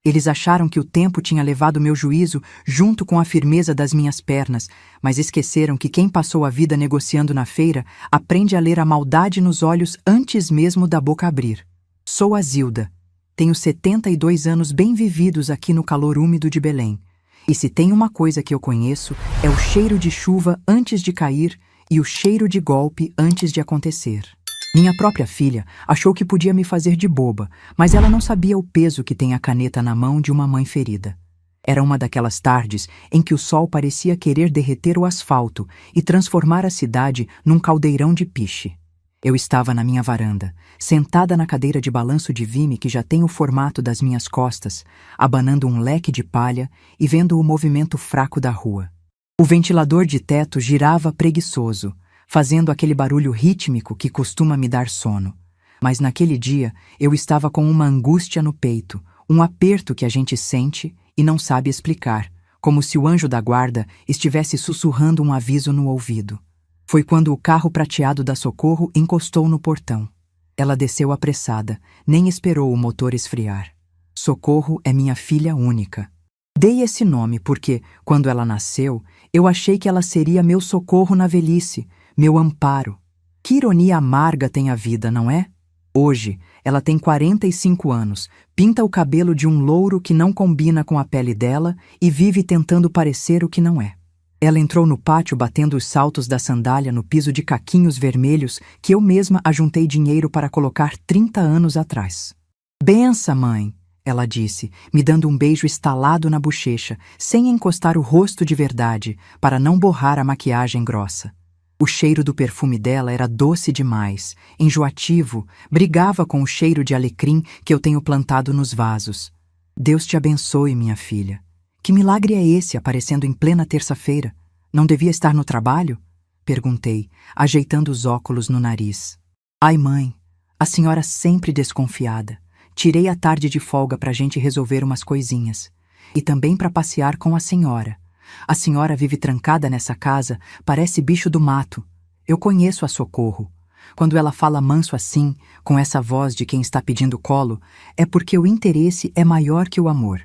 Eles acharam que o tempo tinha levado meu juízo junto com a firmeza das minhas pernas, mas esqueceram que quem passou a vida negociando na feira aprende a ler a maldade nos olhos antes mesmo da boca abrir. Sou a Zilda. Tenho 72 anos bem vividos aqui no calor úmido de Belém. E se tem uma coisa que eu conheço, é o cheiro de chuva antes de cair e o cheiro de golpe antes de acontecer. Minha própria filha achou que podia me fazer de boba, mas ela não sabia o peso que tem a caneta na mão de uma mãe ferida. Era uma daquelas tardes em que o sol parecia querer derreter o asfalto e transformar a cidade num caldeirão de piche. Eu estava na minha varanda, sentada na cadeira de balanço de vime que já tem o formato das minhas costas, abanando um leque de palha e vendo o movimento fraco da rua. O ventilador de teto girava preguiçoso, fazendo aquele barulho rítmico que costuma me dar sono. Mas naquele dia eu estava com uma angústia no peito, um aperto que a gente sente e não sabe explicar, como se o anjo da guarda estivesse sussurrando um aviso no ouvido. Foi quando o carro prateado da Socorro encostou no portão. Ela desceu apressada, nem esperou o motor esfriar. Socorro é minha filha única. Dei esse nome porque, quando ela nasceu, eu achei que ela seria meu socorro na velhice, meu amparo. Que ironia amarga tem a vida, não é? Hoje, ela tem 45 anos, pinta o cabelo de um louro que não combina com a pele dela e vive tentando parecer o que não é. Ela entrou no pátio batendo os saltos da sandália no piso de caquinhos vermelhos que eu mesma ajuntei dinheiro para colocar 30 anos atrás. Bença, mãe, ela disse, me dando um beijo estalado na bochecha, sem encostar o rosto de verdade, para não borrar a maquiagem grossa. O cheiro do perfume dela era doce demais, enjoativo, brigava com o cheiro de alecrim que eu tenho plantado nos vasos. Deus te abençoe, minha filha. Que milagre é esse aparecendo em plena terça-feira? Não devia estar no trabalho? Perguntei, ajeitando os óculos no nariz. Ai, mãe, a senhora sempre desconfiada. Tirei a tarde de folga para a gente resolver umas coisinhas. E também para passear com a senhora. A senhora vive trancada nessa casa, parece bicho do mato. Eu conheço a Socorro. Quando ela fala manso assim, com essa voz de quem está pedindo colo, é porque o interesse é maior que o amor.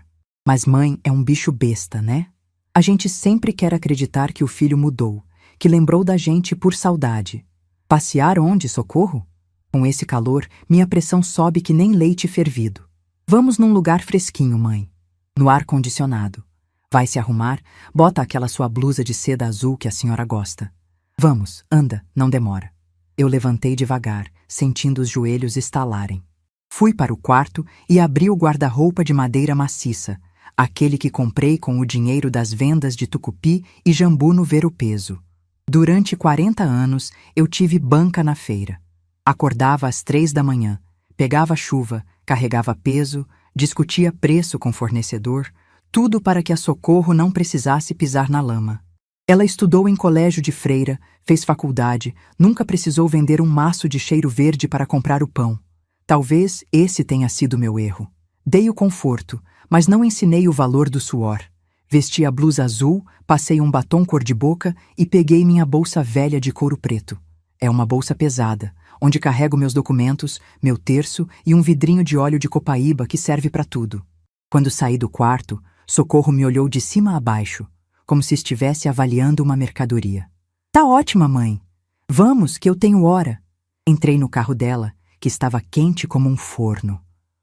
Mas mãe é um bicho besta, né? A gente sempre quer acreditar que o filho mudou, que lembrou da gente por saudade. Passear onde, Socorro? Com esse calor, minha pressão sobe que nem leite fervido. Vamos num lugar fresquinho, mãe. No ar-condicionado. Vai se arrumar, bota aquela sua blusa de seda azul que a senhora gosta. Vamos, anda, não demora. Eu levantei devagar, sentindo os joelhos estalarem. Fui para o quarto e abri o guarda-roupa de madeira maciça, aquele que comprei com o dinheiro das vendas de tucupi e jambu no ver-o-peso. Durante 40 anos, eu tive banca na feira. Acordava às 3 da manhã, pegava chuva, carregava peso, discutia preço com fornecedor, tudo para que a Socorro não precisasse pisar na lama. Ela estudou em colégio de freira, fez faculdade, nunca precisou vender um maço de cheiro verde para comprar o pão. Talvez esse tenha sido meu erro. Dei o conforto, mas não ensinei o valor do suor. Vesti a blusa azul, passei um batom cor-de-boca e peguei minha bolsa velha de couro preto. É uma bolsa pesada, onde carrego meus documentos, meu terço e um vidrinho de óleo de copaíba que serve para tudo. Quando saí do quarto, Socorro me olhou de cima a baixo, como se estivesse avaliando uma mercadoria. Tá ótima, mãe. Vamos, que eu tenho hora. Entrei no carro dela, que estava quente como um forno.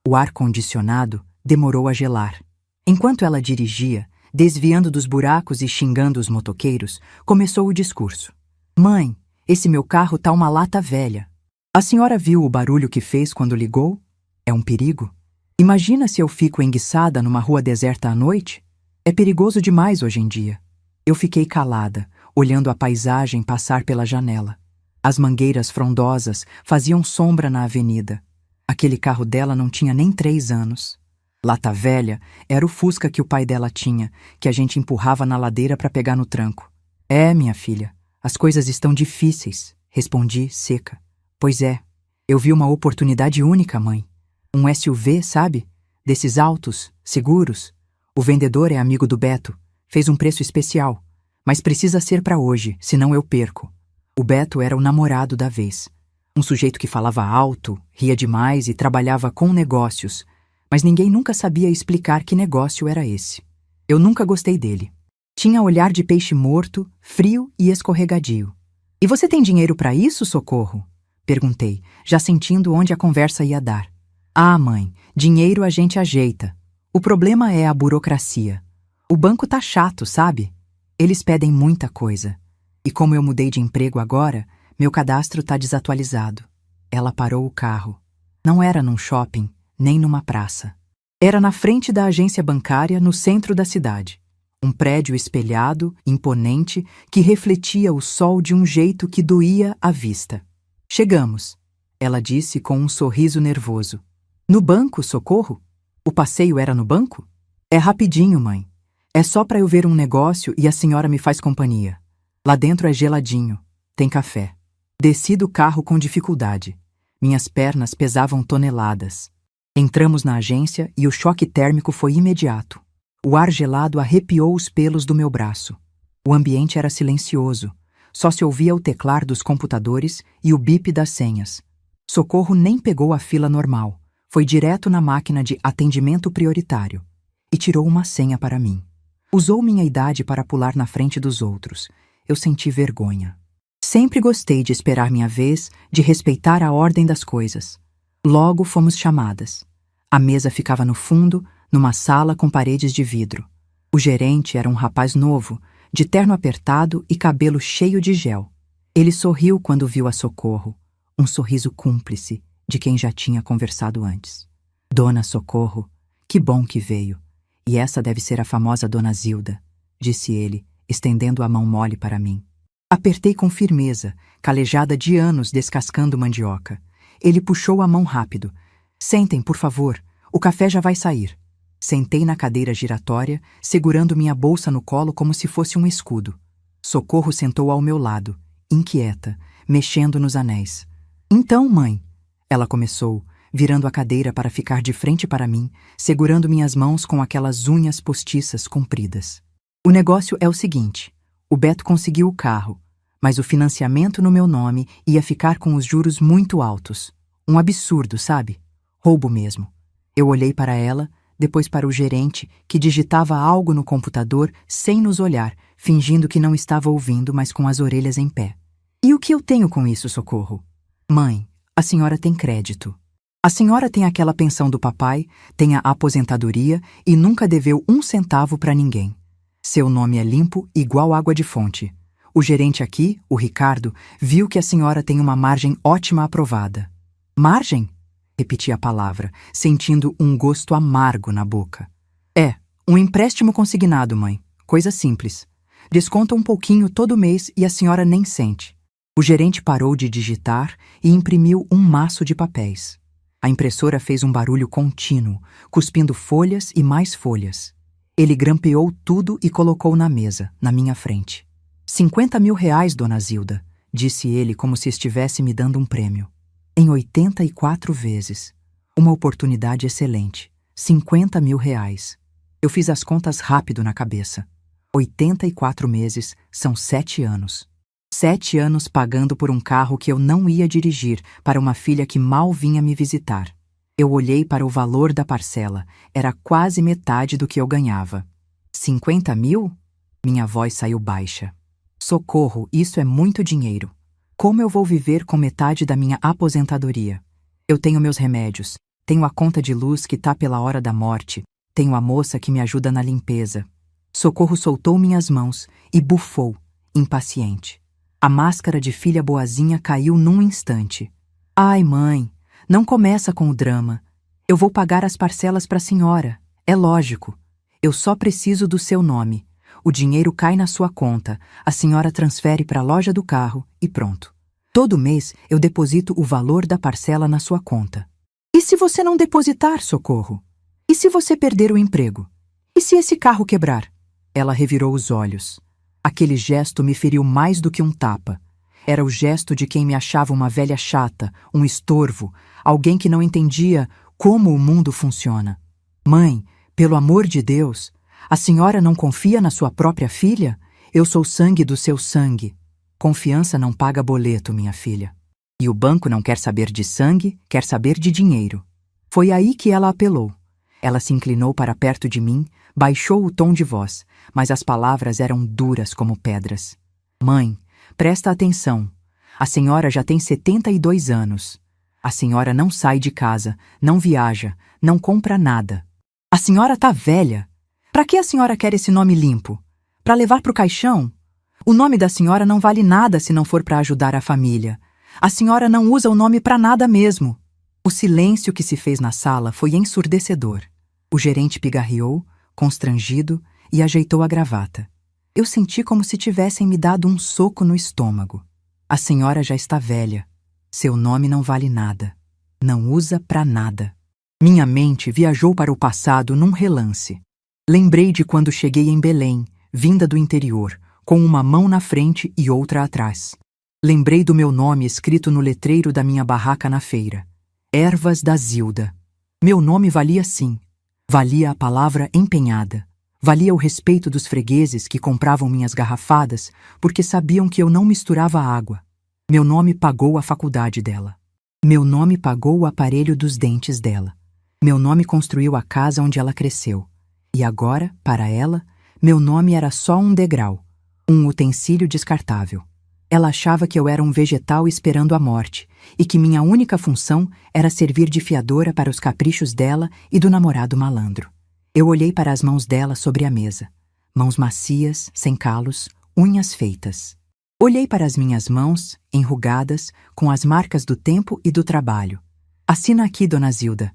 O ar-condicionado demorou a gelar. Enquanto ela dirigia, desviando dos buracos e xingando os motoqueiros, começou o discurso. Mãe, esse meu carro tá uma lata velha. A senhora viu o barulho que fez quando ligou? É um perigo. Imagina se eu fico enguiçada numa rua deserta à noite? É perigoso demais hoje em dia. Eu fiquei calada, olhando a paisagem passar pela janela. As mangueiras frondosas faziam sombra na avenida. Aquele carro dela não tinha nem 3 anos. Lata velha era o Fusca que o pai dela tinha, que a gente empurrava na ladeira para pegar no tranco. É, minha filha, as coisas estão difíceis, respondi seca. Pois é, eu vi uma oportunidade única, mãe. Um SUV, sabe? Desses altos, seguros. O vendedor é amigo do Beto. Fez um preço especial. Mas precisa ser para hoje, senão eu perco. O Beto era o namorado da vez. Um sujeito que falava alto, ria demais e trabalhava com negócios. Mas ninguém nunca sabia explicar que negócio era esse. Eu nunca gostei dele. Tinha olhar de peixe morto, frio e escorregadio. E você tem dinheiro para isso, Socorro? Perguntei, já sentindo onde a conversa ia dar. Ah, mãe, dinheiro a gente ajeita. O problema é a burocracia. O banco tá chato, sabe? Eles pedem muita coisa. E como eu mudei de emprego agora, meu cadastro tá desatualizado. Ela parou o carro. Não era num shopping, nem numa praça. Era na frente da agência bancária, no centro da cidade. Um prédio espelhado, imponente, que refletia o sol de um jeito que doía a vista. Chegamos, ela disse com um sorriso nervoso. No banco, Socorro? O passeio era no banco? É rapidinho, mãe. É só para eu ver um negócio e a senhora me faz companhia. Lá dentro é geladinho, tem café. Desci do carro com dificuldade. Minhas pernas pesavam toneladas. Entramos na agência e o choque térmico foi imediato. O ar gelado arrepiou os pelos do meu braço. O ambiente era silencioso. Só se ouvia o teclar dos computadores e o bip das senhas. Socorro nem pegou a fila normal. Foi direto na máquina de atendimento prioritário e tirou uma senha para mim. Usou minha idade para pular na frente dos outros. Eu senti vergonha. Sempre gostei de esperar minha vez, de respeitar a ordem das coisas. Logo fomos chamadas. A mesa ficava no fundo, numa sala com paredes de vidro. O gerente era um rapaz novo, de terno apertado e cabelo cheio de gel. Ele sorriu quando viu a Socorro, um sorriso cúmplice de quem já tinha conversado antes. Dona Socorro, que bom que veio. E essa deve ser a famosa Dona Zilda, disse ele, estendendo a mão mole para mim. Apertei com firmeza, calejada de anos descascando mandioca. Ele puxou a mão rápido. Sentem, por favor, o café já vai sair. Sentei na cadeira giratória, segurando minha bolsa no colo como se fosse um escudo. Socorro sentou ao meu lado, inquieta, mexendo nos anéis. Então, mãe, ela começou, virando a cadeira para ficar de frente para mim, segurando minhas mãos com aquelas unhas postiças compridas. O negócio é o seguinte, o Beto conseguiu o carro, mas o financiamento no meu nome ia ficar com os juros muito altos. Um absurdo, sabe? Roubo mesmo. Eu olhei para ela, depois para o gerente, que digitava algo no computador sem nos olhar, fingindo que não estava ouvindo, mas com as orelhas em pé. E o que eu tenho com isso, Socorro? Mãe, a senhora tem crédito. A senhora tem aquela pensão do papai, tem a aposentadoria e nunca deveu 1 centavo para ninguém. Seu nome é limpo igual água de fonte. O gerente aqui, o Ricardo, viu que a senhora tem uma margem ótima aprovada. Margem? Repeti a palavra, sentindo um gosto amargo na boca. É, um empréstimo consignado, mãe. Coisa simples. Desconta um pouquinho todo mês e a senhora nem sente. O gerente parou de digitar e imprimiu um maço de papéis. A impressora fez um barulho contínuo, cuspindo folhas e mais folhas. Ele grampeou tudo e colocou na mesa, na minha frente. 50 mil reais, Dona Zilda, disse ele como se estivesse me dando um prêmio. Em 84 vezes. Uma oportunidade excelente. 50 mil reais. Eu fiz as contas rápido na cabeça. 84 meses são 7 anos. 7 anos pagando por um carro que eu não ia dirigir para uma filha que mal vinha me visitar. Eu olhei para o valor da parcela. Era quase metade do que eu ganhava. 50 mil? Minha voz saiu baixa. Socorro, isso é muito dinheiro. Como eu vou viver com metade da minha aposentadoria? Eu tenho meus remédios, tenho a conta de luz que tá pela hora da morte, tenho a moça que me ajuda na limpeza. Socorro soltou minhas mãos e bufou, impaciente. A máscara de filha boazinha caiu num instante. Ai, mãe, não começa com o drama. Eu vou pagar as parcelas para a senhora, é lógico. Eu só preciso do seu nome. O dinheiro cai na sua conta, a senhora transfere para a loja do carro e pronto. Todo mês eu deposito o valor da parcela na sua conta. E se você não depositar, Socorro? E se você perder o emprego? E se esse carro quebrar? Ela revirou os olhos. Aquele gesto me feriu mais do que um tapa. Era o gesto de quem me achava uma velha chata, um estorvo, alguém que não entendia como o mundo funciona. Mãe, pelo amor de Deus, a senhora não confia na sua própria filha? Eu sou sangue do seu sangue. Confiança não paga boleto, minha filha. E o banco não quer saber de sangue, quer saber de dinheiro. Foi aí que ela apelou. Ela se inclinou para perto de mim, baixou o tom de voz, mas as palavras eram duras como pedras. Mãe, presta atenção. A senhora já tem 72 anos. A senhora não sai de casa, não viaja, não compra nada. A senhora tá velha. Para que a senhora quer esse nome limpo? Para levar pro caixão? O nome da senhora não vale nada se não for para ajudar a família. A senhora não usa o nome para nada mesmo. O silêncio que se fez na sala foi ensurdecedor. O gerente pigarreou, constrangido, e ajeitou a gravata. Eu senti como se tivessem me dado um soco no estômago. A senhora já está velha. Seu nome não vale nada. Não usa pra nada. Minha mente viajou para o passado num relance. Lembrei de quando cheguei em Belém, vinda do interior, com uma mão na frente e outra atrás. Lembrei do meu nome escrito no letreiro da minha barraca na feira. Ervas da Zilda. Meu nome valia sim. Valia a palavra empenhada. Valia o respeito dos fregueses que compravam minhas garrafadas porque sabiam que eu não misturava água. Meu nome pagou a faculdade dela. Meu nome pagou o aparelho dos dentes dela. Meu nome construiu a casa onde ela cresceu. E agora, para ela, meu nome era só um degrau, um utensílio descartável. Ela achava que eu era um vegetal esperando a morte e que minha única função era servir de fiadora para os caprichos dela e do namorado malandro. Eu olhei para as mãos dela sobre a mesa. Mãos macias, sem calos, unhas feitas. Olhei para as minhas mãos, enrugadas, com as marcas do tempo e do trabalho. Assina aqui, dona Zilda.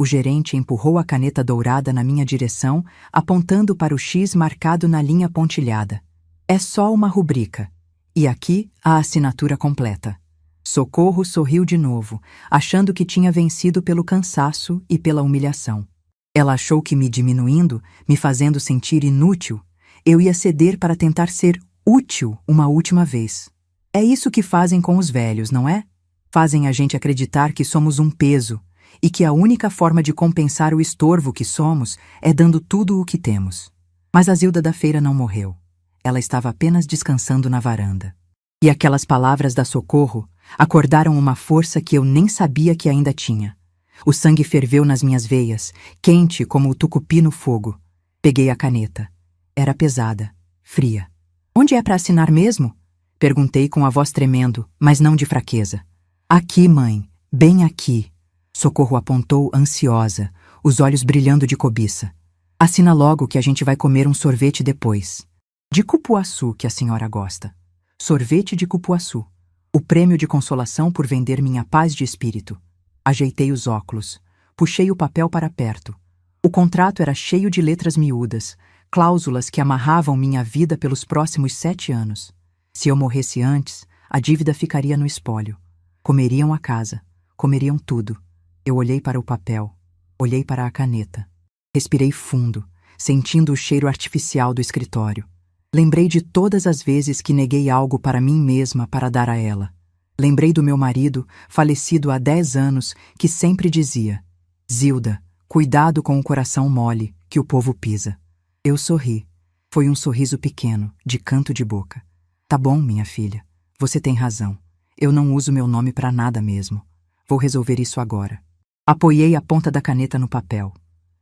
O gerente empurrou a caneta dourada na minha direção, apontando para o X marcado na linha pontilhada. É só uma rubrica. E aqui a assinatura completa. Socorro sorriu de novo, achando que tinha vencido pelo cansaço e pela humilhação. Ela achou que me diminuindo, me fazendo sentir inútil, eu ia ceder para tentar ser útil uma última vez. É isso que fazem com os velhos, não é? Fazem a gente acreditar que somos um peso e que a única forma de compensar o estorvo que somos é dando tudo o que temos. Mas a Zilda da feira não morreu. Ela estava apenas descansando na varanda. E aquelas palavras da Socorro acordaram uma força que eu nem sabia que ainda tinha. O sangue ferveu nas minhas veias, quente como o tucupi no fogo. Peguei a caneta. Era pesada, fria. Onde é para assinar mesmo? Perguntei com a voz tremendo, mas não de fraqueza. Aqui, mãe, bem aqui. Socorro apontou ansiosa, os olhos brilhando de cobiça. Assina logo que a gente vai comer um sorvete depois. De cupuaçu que a senhora gosta. Sorvete de cupuaçu. O prêmio de consolação por vender minha paz de espírito. Ajeitei os óculos. Puxei o papel para perto. O contrato era cheio de letras miúdas, cláusulas que amarravam minha vida pelos próximos 7 anos. Se eu morresse antes, a dívida ficaria no espólio. Comeriam a casa. Comeriam tudo. Eu olhei para o papel. Olhei para a caneta. Respirei fundo, sentindo o cheiro artificial do escritório. Lembrei de todas as vezes que neguei algo para mim mesma para dar a ela. Lembrei do meu marido, falecido há 10 anos, que sempre dizia: Zilda, cuidado com o coração mole, que o povo pisa. Eu sorri. Foi um sorriso pequeno, de canto de boca. Tá bom, minha filha. Você tem razão. Eu não uso meu nome para nada mesmo. Vou resolver isso agora. Apoiei a ponta da caneta no papel.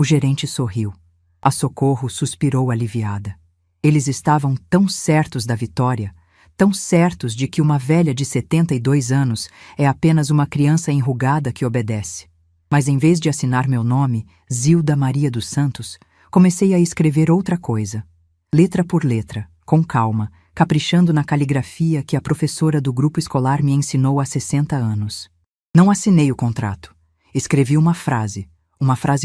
O gerente sorriu. A Socorro suspirou aliviada. Eles estavam tão certos da vitória, tão certos de que uma velha de 72 anos é apenas uma criança enrugada que obedece. Mas em vez de assinar meu nome, Zilda Maria dos Santos, comecei a escrever outra coisa. Letra por letra, com calma, caprichando na caligrafia que a professora do grupo escolar me ensinou há 60 anos. Não assinei o contrato. Escrevi uma frase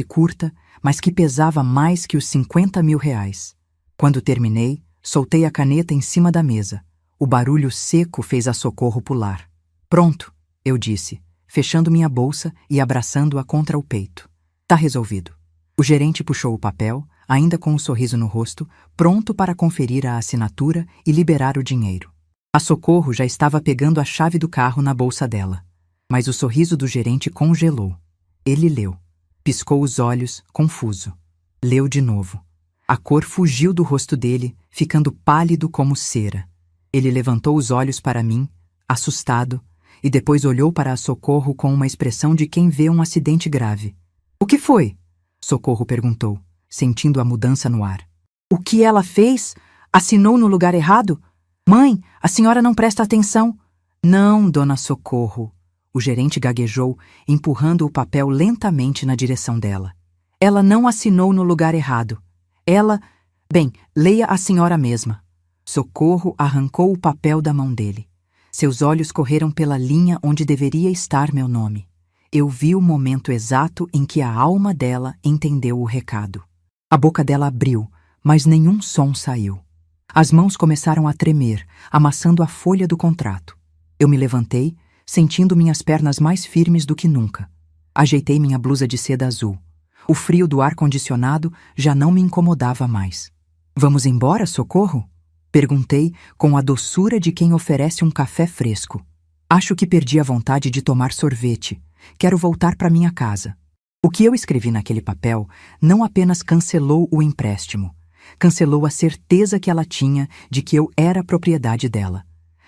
curta, mas que pesava mais que os 50 mil reais. Quando terminei, soltei a caneta em cima da mesa. O barulho seco fez a Socorro pular. Pronto, eu disse, fechando minha bolsa e abraçando-a contra o peito. Tá resolvido. O gerente puxou o papel, ainda com um sorriso no rosto, pronto para conferir a assinatura e liberar o dinheiro. A Socorro já estava pegando a chave do carro na bolsa dela. Mas o sorriso do gerente congelou. Ele leu. Piscou os olhos, confuso. Leu de novo. A cor fugiu do rosto dele, ficando pálido como cera. Ele levantou os olhos para mim, assustado, e depois olhou para a Socorro com uma expressão de quem vê um acidente grave. O que foi? Socorro perguntou, sentindo a mudança no ar. O que ela fez? Assinou no lugar errado? Mãe, a senhora não presta atenção. Não, dona Socorro. O gerente gaguejou, empurrando o papel lentamente na direção dela. Ela não assinou no lugar errado. Ela... Bem, leia a senhora mesma. Socorro arrancou o papel da mão dele. Seus olhos correram pela linha onde deveria estar meu nome. Eu vi o momento exato em que a alma dela entendeu o recado. A boca dela abriu, mas nenhum som saiu. As mãos começaram a tremer, amassando a folha do contrato. Eu me levantei, sentindo minhas pernas mais firmes do que nunca. Ajeitei minha blusa de seda azul. O frio do ar-condicionado já não me incomodava mais. Vamos embora, Socorro? Perguntei com a doçura de quem oferece um café fresco. Acho que perdi a vontade de tomar sorvete. Quero voltar para minha casa. O que eu escrevi naquele papel não apenas cancelou o empréstimo, cancelou a certeza que ela tinha de que eu era propriedade dela.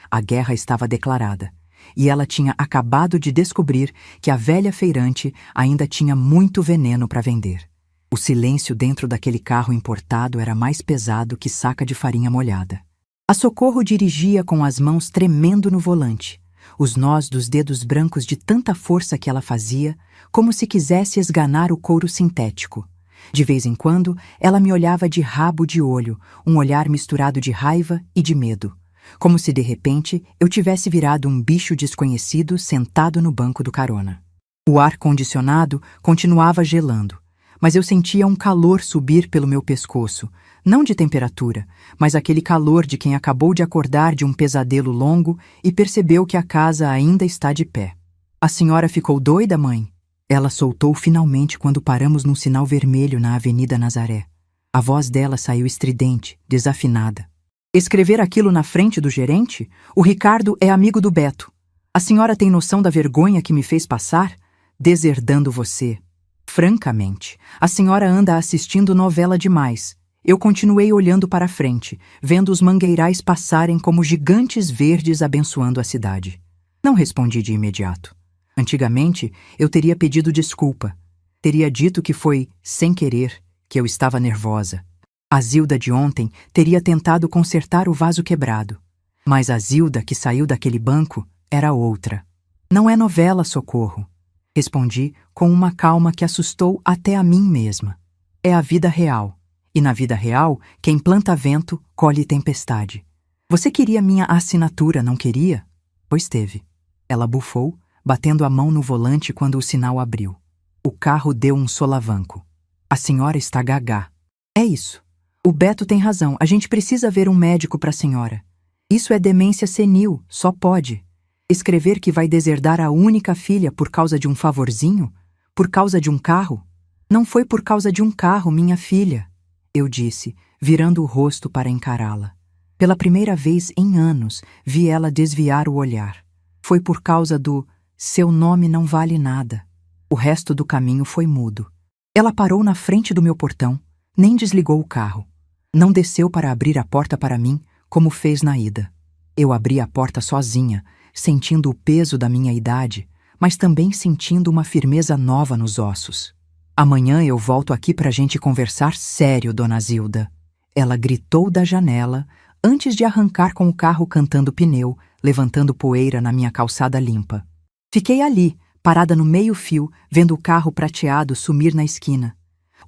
A guerra estava declarada, e ela tinha acabado de descobrir que a velha feirante ainda tinha muito veneno para vender. O silêncio dentro daquele carro importado era mais pesado que saca de farinha molhada. A Socorro dirigia com as mãos tremendo no volante, os nós dos dedos brancos de tanta força que ela fazia, como se quisesse esganar o couro sintético. De vez em quando, ela me olhava de rabo de olho, um olhar misturado de raiva e de medo, como se de repente eu tivesse virado um bicho desconhecido sentado no banco do carona. O ar-condicionado continuava gelando, mas eu sentia um calor subir pelo meu pescoço, não de temperatura, mas aquele calor de quem acabou de acordar de um pesadelo longo e percebeu que a casa ainda está de pé. A senhora ficou doida, mãe? Ela soltou finalmente quando paramos num sinal vermelho na Avenida Nazaré. A voz dela saiu estridente, desafinada. Escrever aquilo na frente do gerente? O Ricardo é amigo do Beto. A senhora tem noção da vergonha que me fez passar? Deserdando você. Francamente, a senhora anda assistindo novela demais. Eu continuei olhando para a frente, vendo os mangueirais passarem como gigantes verdes abençoando a cidade. Não respondi de imediato. Antigamente, eu teria pedido desculpa. Teria dito que foi, sem querer, que eu estava nervosa. A Zilda de ontem teria tentado consertar o vaso quebrado. Mas a Zilda que saiu daquele banco era outra. Não é novela, Socorro. Respondi com uma calma que assustou até a mim mesma. É a vida real. E na vida real, quem planta vento, colhe tempestade. Você queria minha assinatura, não queria? Pois teve. Ela bufou, batendo a mão no volante quando o sinal abriu. O carro deu um solavanco. A senhora está gagá. É isso. O Beto tem razão, a gente precisa ver um médico para a senhora. Isso é demência senil, só pode. Escrever que vai deserdar a única filha por causa de um favorzinho? Por causa de um carro? Não foi por causa de um carro, minha filha. Eu disse, virando o rosto para encará-la. Pela primeira vez em anos, vi ela desviar o olhar. Foi por causa do seu nome não vale nada. O resto do caminho foi mudo. Ela parou na frente do meu portão, nem desligou o carro. Não desceu para abrir a porta para mim, como fez na ida. Eu abri a porta sozinha, sentindo o peso da minha idade, mas também sentindo uma firmeza nova nos ossos. Amanhã eu volto aqui pra gente conversar sério, dona Zilda. Ela gritou da janela, antes de arrancar com o carro cantando pneu, levantando poeira na minha calçada limpa. Fiquei ali, parada no meio-fio, vendo o carro prateado sumir na esquina.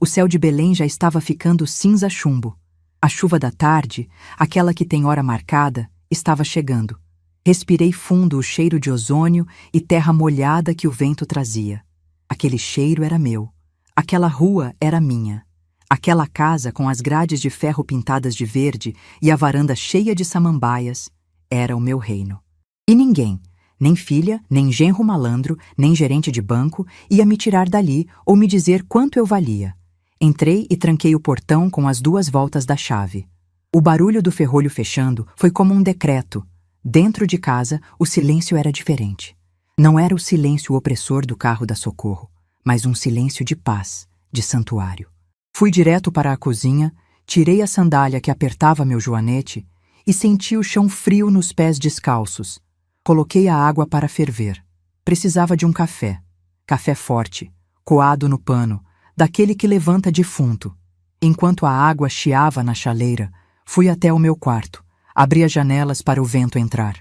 O céu de Belém já estava ficando cinza-chumbo. A chuva da tarde, aquela que tem hora marcada, estava chegando. Respirei fundo o cheiro de ozônio e terra molhada que o vento trazia. Aquele cheiro era meu. Aquela rua era minha. Aquela casa com as grades de ferro pintadas de verde e a varanda cheia de samambaias era o meu reino. E ninguém, nem filha, nem genro malandro, nem gerente de banco, ia me tirar dali ou me dizer quanto eu valia. Entrei e tranquei o portão com as 2 voltas da chave. O barulho do ferrolho fechando foi como um decreto. Dentro de casa, o silêncio era diferente. Não era o silêncio opressor do carro da Socorro, mas um silêncio de paz, de santuário. Fui direto para a cozinha, tirei a sandália que apertava meu joanete e senti o chão frio nos pés descalços. Coloquei a água para ferver. Precisava de um café. Café forte, coado no pano, daquele que levanta defunto. Enquanto a água chiava na chaleira, fui até o meu quarto, abri as janelas para o vento entrar.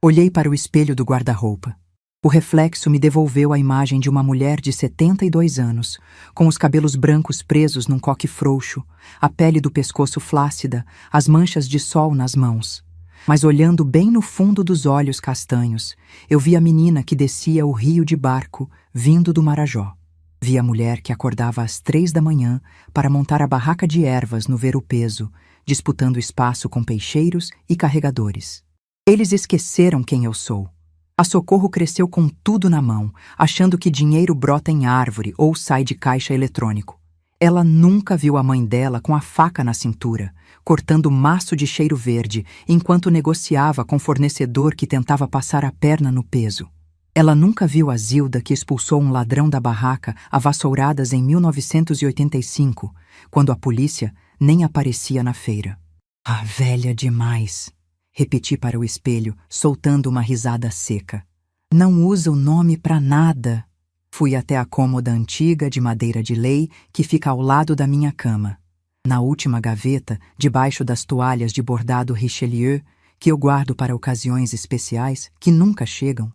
Olhei para o espelho do guarda-roupa. O reflexo me devolveu a imagem de uma mulher de 72 anos, com os cabelos brancos presos num coque frouxo, a pele do pescoço flácida, as manchas de sol nas mãos. Mas olhando bem no fundo dos olhos castanhos, eu vi a menina que descia o rio de barco, vindo do Marajó. Vi a mulher que acordava às 3 da manhã para montar a barraca de ervas no Ver-o-Peso, disputando espaço com peixeiros e carregadores. Eles esqueceram quem eu sou. A Socorro cresceu com tudo na mão, achando que dinheiro brota em árvore ou sai de caixa eletrônico. Ela nunca viu a mãe dela com a faca na cintura, cortando maço de cheiro verde, enquanto negociava com fornecedor que tentava passar a perna no peso. Ela nunca viu a Zilda que expulsou um ladrão da barraca a vassouradas em 1985, quando a polícia nem aparecia na feira. Ah, velha demais! Repeti para o espelho, soltando uma risada seca. Não usa o nome pra nada. Fui até a cômoda antiga de madeira de lei que fica ao lado da minha cama. Na última gaveta, debaixo das toalhas de bordado Richelieu, que eu guardo para ocasiões especiais que nunca chegam,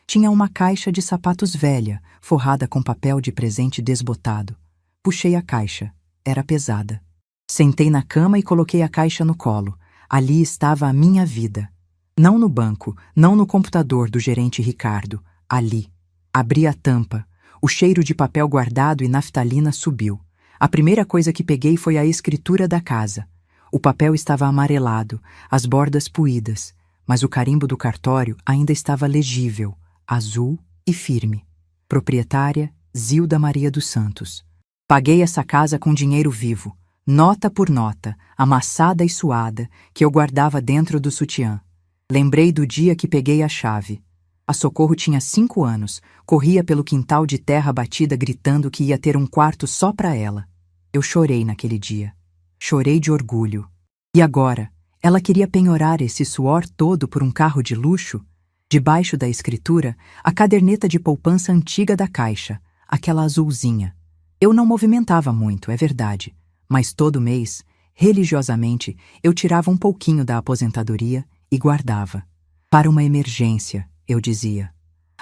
tinha uma caixa de sapatos velha, forrada com papel de presente desbotado. Puxei a caixa. Era pesada. Sentei na cama e coloquei a caixa no colo. Ali estava a minha vida. Não no banco, não no computador do gerente Ricardo. Ali. Abri a tampa. O cheiro de papel guardado e naftalina subiu. A primeira coisa que peguei foi a escritura da casa. O papel estava amarelado, as bordas puídas, mas o carimbo do cartório ainda estava legível, azul e firme. Proprietária, Zilda Maria dos Santos. Paguei essa casa com dinheiro vivo, nota por nota, amassada e suada, que eu guardava dentro do sutiã. Lembrei do dia que peguei a chave. A Socorro tinha 5 anos, corria pelo quintal de terra batida gritando que ia ter um quarto só para ela. Eu chorei naquele dia. Chorei de orgulho. E agora, ela queria penhorar esse suor todo por um carro de luxo? Debaixo da escritura, a caderneta de poupança antiga da Caixa, aquela azulzinha. Eu não movimentava muito, é verdade, mas todo mês, religiosamente, eu tirava um pouquinho da aposentadoria e guardava. Para uma emergência, eu dizia.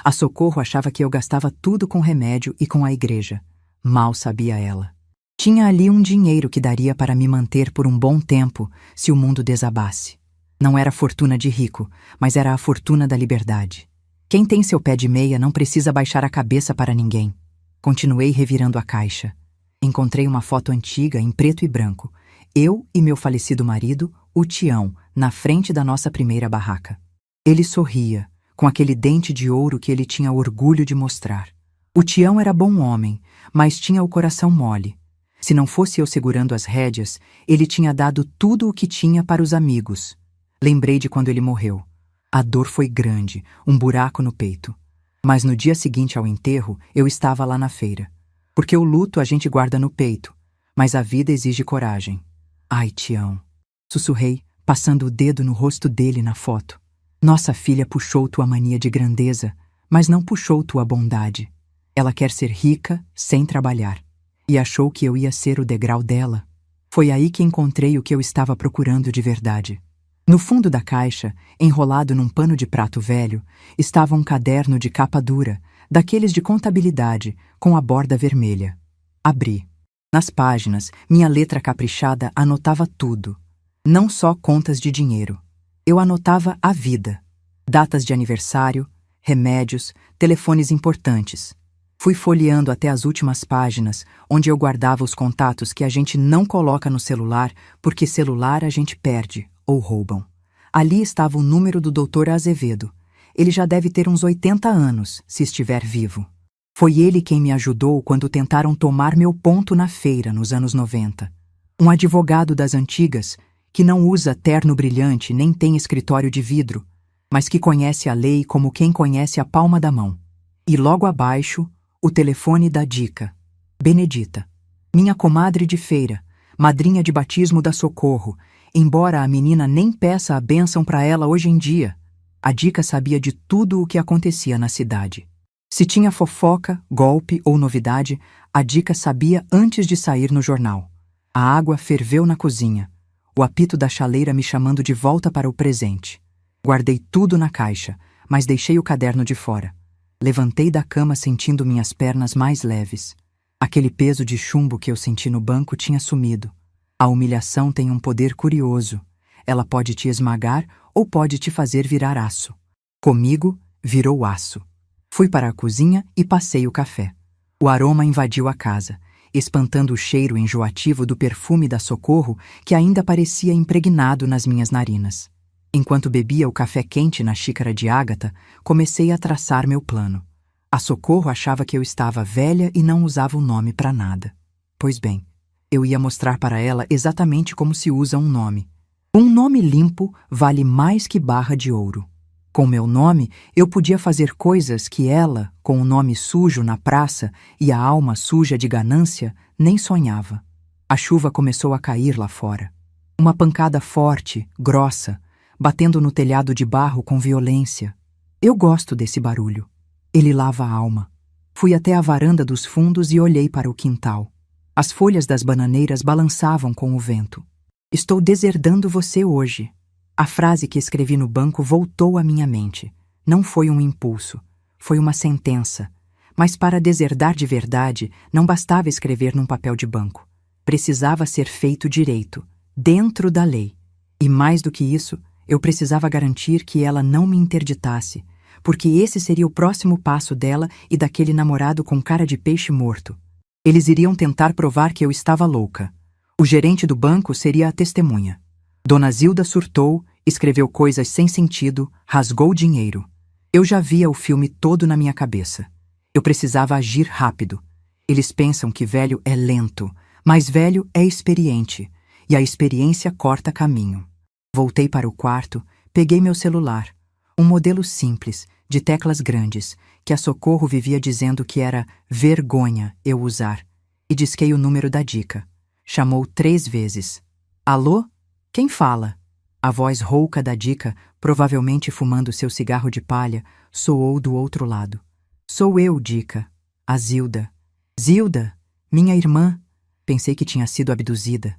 A Socorro achava que eu gastava tudo com remédio e com a igreja. Mal sabia ela. Tinha ali um dinheiro que daria para me manter por um bom tempo se o mundo desabasse. Não era a fortuna de rico, mas era a fortuna da liberdade. Quem tem seu pé de meia não precisa baixar a cabeça para ninguém. Continuei revirando a caixa. Encontrei uma foto antiga em preto e branco. Eu e meu falecido marido, o Tião, na frente da nossa primeira barraca. Ele sorria, com aquele dente de ouro que ele tinha orgulho de mostrar. O Tião era bom homem, mas tinha o coração mole. Se não fosse eu segurando as rédeas, ele tinha dado tudo o que tinha para os amigos. Lembrei de quando ele morreu. A dor foi grande, um buraco no peito. Mas no dia seguinte ao enterro, eu estava lá na feira. Porque o luto a gente guarda no peito, mas a vida exige coragem. Ai, Tião, sussurrei, passando o dedo no rosto dele na foto. Nossa filha puxou tua mania de grandeza, mas não puxou tua bondade. Ela quer ser rica sem trabalhar. E achou que eu ia ser o degrau dela. Foi aí que encontrei o que eu estava procurando de verdade. No fundo da caixa, enrolado num pano de prato velho, estava um caderno de capa dura, daqueles de contabilidade, com a borda vermelha. Abri. Nas páginas, minha letra caprichada anotava tudo. Não só contas de dinheiro. Eu anotava a vida. Datas de aniversário, remédios, telefones importantes. Fui folheando até as últimas páginas, onde eu guardava os contatos que a gente não coloca no celular, porque celular a gente perde ou roubam. Ali estava o número do Dr. Azevedo. Ele já deve ter uns 80 anos, se estiver vivo. Foi ele quem me ajudou quando tentaram tomar meu ponto na feira nos anos 90. Um advogado das antigas, que não usa terno brilhante nem tem escritório de vidro, mas que conhece a lei como quem conhece a palma da mão. E logo abaixo, o telefone da Dica. Benedita. Minha comadre de feira, madrinha de batismo da Socorro, embora a menina nem peça a bênção para ela hoje em dia. A Dica sabia de tudo o que acontecia na cidade. Se tinha fofoca, golpe ou novidade, a Dica sabia antes de sair no jornal. A água ferveu na cozinha. O apito da chaleira me chamando de volta para o presente. Guardei tudo na caixa, mas deixei o caderno de fora. Levantei da cama sentindo minhas pernas mais leves. Aquele peso de chumbo que eu senti no banco tinha sumido. A humilhação tem um poder curioso. Ela pode te esmagar ou pode te fazer virar aço. Comigo, virou aço. Fui para a cozinha e passei o café. O aroma invadiu a casa, espantando o cheiro enjoativo do perfume da Socorro que ainda parecia impregnado nas minhas narinas. Enquanto bebia o café quente na xícara de ágata, comecei a traçar meu plano. A Socorro achava que eu estava velha e não usava o nome para nada. Pois bem, eu ia mostrar para ela exatamente como se usa um nome. Um nome limpo vale mais que barra de ouro. Com meu nome, eu podia fazer coisas que ela, com o nome sujo na praça e a alma suja de ganância, nem sonhava. A chuva começou a cair lá fora. Uma pancada forte, grossa, batendo no telhado de barro com violência. Eu gosto desse barulho. Ele lava a alma. Fui até a varanda dos fundos e olhei para o quintal. As folhas das bananeiras balançavam com o vento. Estou deserdando você hoje. A frase que escrevi no banco voltou à minha mente. Não foi um impulso. Foi uma sentença. Mas para deserdar de verdade, não bastava escrever num papel de banco. Precisava ser feito direito, dentro da lei. E mais do que isso, eu precisava garantir que ela não me interditasse, porque esse seria o próximo passo dela e daquele namorado com cara de peixe morto. Eles iriam tentar provar que eu estava louca. O gerente do banco seria a testemunha. Dona Zilda surtou, escreveu coisas sem sentido, rasgou dinheiro. Eu já via o filme todo na minha cabeça. Eu precisava agir rápido. Eles pensam que velho é lento, mas velho é experiente, e a experiência corta caminho. Voltei para o quarto, peguei meu celular, um modelo simples, de teclas grandes, que a Socorro vivia dizendo que era vergonha eu usar, e disquei o número da Dica. Chamou 3 vezes. Alô? Quem fala? A voz rouca da Dica, provavelmente fumando seu cigarro de palha, soou do outro lado. Sou eu, Dica. A Zilda. Zilda, minha irmã. Pensei que tinha sido abduzida.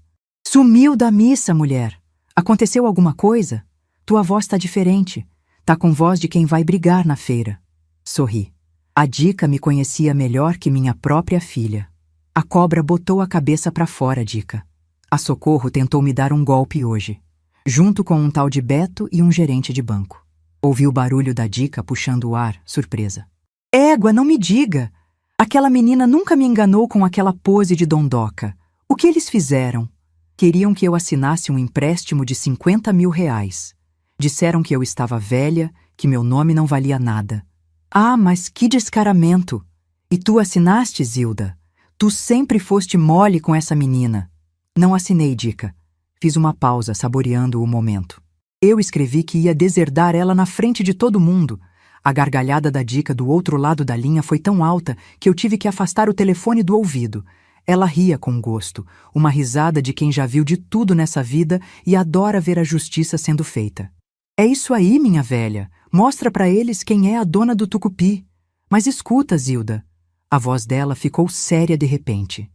Sumiu da missa, mulher. Aconteceu alguma coisa? Tua voz tá diferente. Tá com voz de quem vai brigar na feira. Sorri. A Dica me conhecia melhor que minha própria filha. A cobra botou a cabeça para fora, Dica. A Socorro tentou me dar um golpe hoje, junto com um tal de Beto e um gerente de banco. Ouvi o barulho da Dica puxando o ar, surpresa. Égua, não me diga! Aquela menina nunca me enganou com aquela pose de dondoca. O que eles fizeram? Queriam que eu assinasse um empréstimo de 50 mil reais. Disseram que eu estava velha, que meu nome não valia nada. Ah, mas que descaramento! E tu assinaste, Zilda? Tu sempre foste mole com essa menina. Não assinei, Dica. Fiz uma pausa, saboreando o momento. Eu escrevi que ia deserdar ela na frente de todo mundo. A gargalhada da Dica do outro lado da linha foi tão alta que eu tive que afastar o telefone do ouvido. Ela ria com gosto, uma risada de quem já viu de tudo nessa vida e adora ver a justiça sendo feita. É isso aí, minha velha. Mostra pra eles quem é a dona do tucupi. Mas escuta, Zilda. A voz dela ficou séria de repente.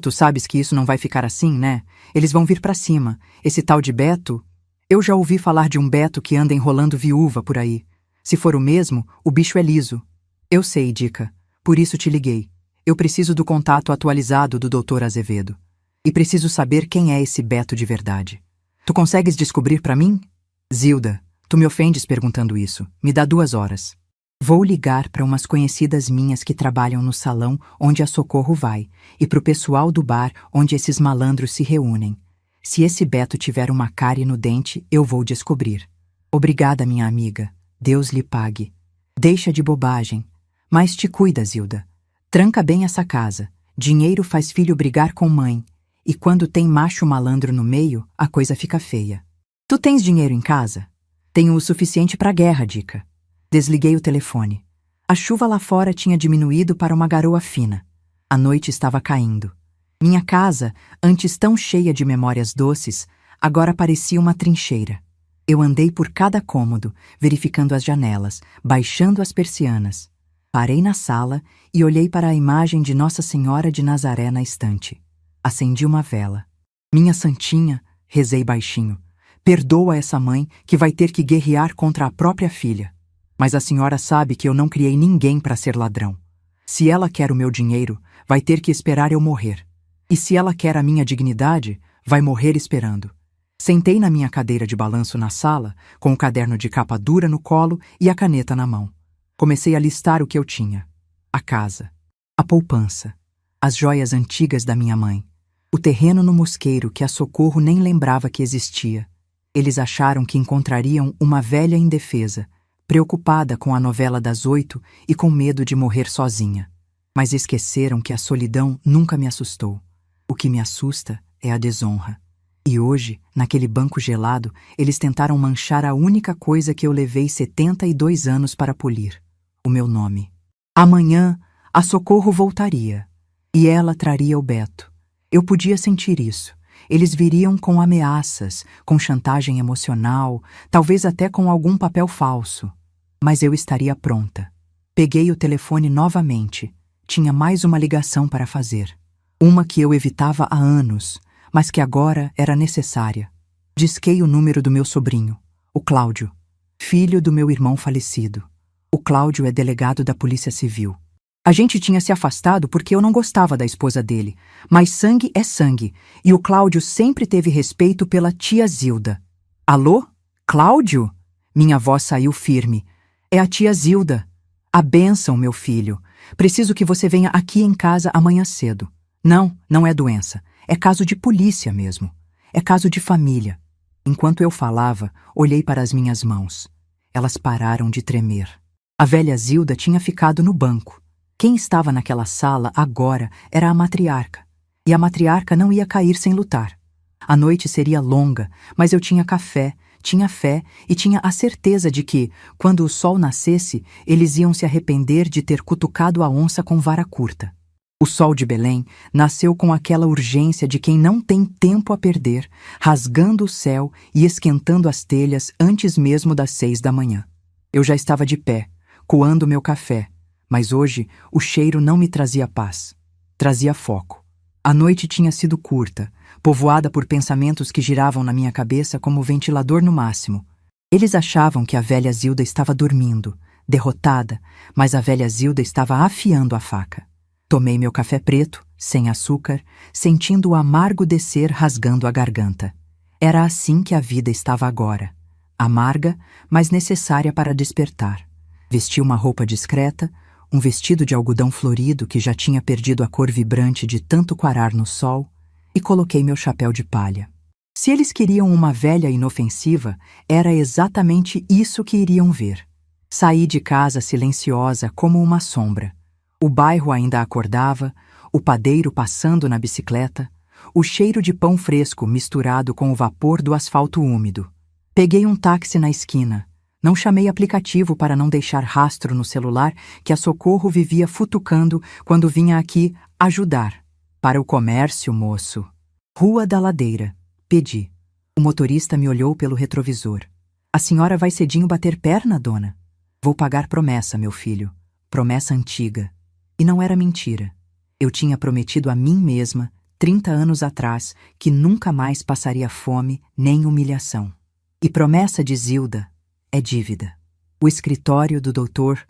Tu sabes que isso não vai ficar assim, né? Eles vão vir pra cima. Esse tal de Beto... Eu já ouvi falar de um Beto que anda enrolando viúva por aí. Se for o mesmo, o bicho é liso. Eu sei, Dica. Por isso te liguei. Eu preciso do contato atualizado do Dr. Azevedo. E preciso saber quem é esse Beto de verdade. Tu consegues descobrir pra mim? Zilda, tu me ofendes perguntando isso. Me dá 2 horas. Vou ligar para umas conhecidas minhas que trabalham no salão onde a Socorro vai e para o pessoal do bar onde esses malandros se reúnem. Se esse Beto tiver uma cárie no dente, eu vou descobrir. Obrigada, minha amiga. Deus lhe pague. Deixa de bobagem. Mas te cuida, Zilda. Tranca bem essa casa. Dinheiro faz filho brigar com mãe. E quando tem macho malandro no meio, a coisa fica feia. Tu tens dinheiro em casa? Tenho o suficiente para a guerra, Dica. Desliguei o telefone. A chuva lá fora tinha diminuído para uma garoa fina. A noite estava caindo. Minha casa, antes tão cheia de memórias doces, agora parecia uma trincheira. Eu andei por cada cômodo, verificando as janelas, baixando as persianas. Parei na sala e olhei para a imagem de Nossa Senhora de Nazaré na estante. Acendi uma vela. Minha santinha, rezei baixinho, perdoa essa mãe que vai ter que guerrear contra a própria filha. Mas a senhora sabe que eu não criei ninguém para ser ladrão. Se ela quer o meu dinheiro, vai ter que esperar eu morrer. E se ela quer a minha dignidade, vai morrer esperando. Sentei na minha cadeira de balanço na sala, com o caderno de capa dura no colo e a caneta na mão. Comecei a listar o que eu tinha. A casa, a poupança, as joias antigas da minha mãe, o terreno no Mosqueiro que a Socorro nem lembrava que existia. Eles acharam que encontrariam uma velha indefesa, preocupada com a novela das 8 e com medo de morrer sozinha. Mas esqueceram que a solidão nunca me assustou. O que me assusta é a desonra. E hoje, naquele banco gelado, eles tentaram manchar a única coisa que eu levei 72 anos para polir: o meu nome. Amanhã, a Socorro voltaria. E ela traria o Beto. Eu podia sentir isso. Eles viriam com ameaças, com chantagem emocional, talvez até com algum papel falso. Mas eu estaria pronta. Peguei o telefone novamente. Tinha mais uma ligação para fazer. Uma que eu evitava há anos, mas que agora era necessária. Disquei o número do meu sobrinho, o Cláudio, filho do meu irmão falecido. O Cláudio é delegado da Polícia Civil. A gente tinha se afastado porque eu não gostava da esposa dele, mas sangue é sangue, e o Cláudio sempre teve respeito pela tia Zilda. Alô? Cláudio? Minha voz saiu firme. É a tia Zilda. A bênção, meu filho. Preciso que você venha aqui em casa amanhã cedo. Não, não é doença. É caso de polícia mesmo. É caso de família. Enquanto eu falava, olhei para as minhas mãos. Elas pararam de tremer. A velha Zilda tinha ficado no banco. Quem estava naquela sala agora era a matriarca. E a matriarca não ia cair sem lutar. A noite seria longa, mas eu tinha café, tinha fé e tinha a certeza de que, quando o sol nascesse, eles iam se arrepender de ter cutucado a onça com vara curta. O sol de Belém nasceu com aquela urgência de quem não tem tempo a perder, rasgando o céu e esquentando as telhas antes mesmo das 6 da manhã. Eu já estava de pé, coando meu café, mas hoje o cheiro não me trazia paz. Trazia foco. A noite tinha sido curta, povoada por pensamentos que giravam na minha cabeça como ventilador no máximo. Eles achavam que a velha Zilda estava dormindo, derrotada, mas a velha Zilda estava afiando a faca. Tomei meu café preto, sem açúcar, sentindo o amargo descer rasgando a garganta. Era assim que a vida estava agora. Amarga, mas necessária para despertar. Vesti uma roupa discreta, um vestido de algodão florido que já tinha perdido a cor vibrante de tanto quarar no sol, e coloquei meu chapéu de palha. Se eles queriam uma velha inofensiva, era exatamente isso que iriam ver. Saí de casa silenciosa como uma sombra. O bairro ainda acordava, o padeiro passando na bicicleta, o cheiro de pão fresco misturado com o vapor do asfalto úmido. Peguei um táxi na esquina. Não chamei aplicativo para não deixar rastro no celular que a Socorro vivia futucando quando vinha aqui ajudar. Para o comércio, moço. Rua da Ladeira. Pedi. O motorista me olhou pelo retrovisor. A senhora vai cedinho bater perna, dona? Vou pagar promessa, meu filho. Promessa antiga. E não era mentira. Eu tinha prometido a mim mesma, 30 anos atrás, que nunca mais passaria fome nem humilhação. E promessa de Zilda é dívida. O escritório do doutor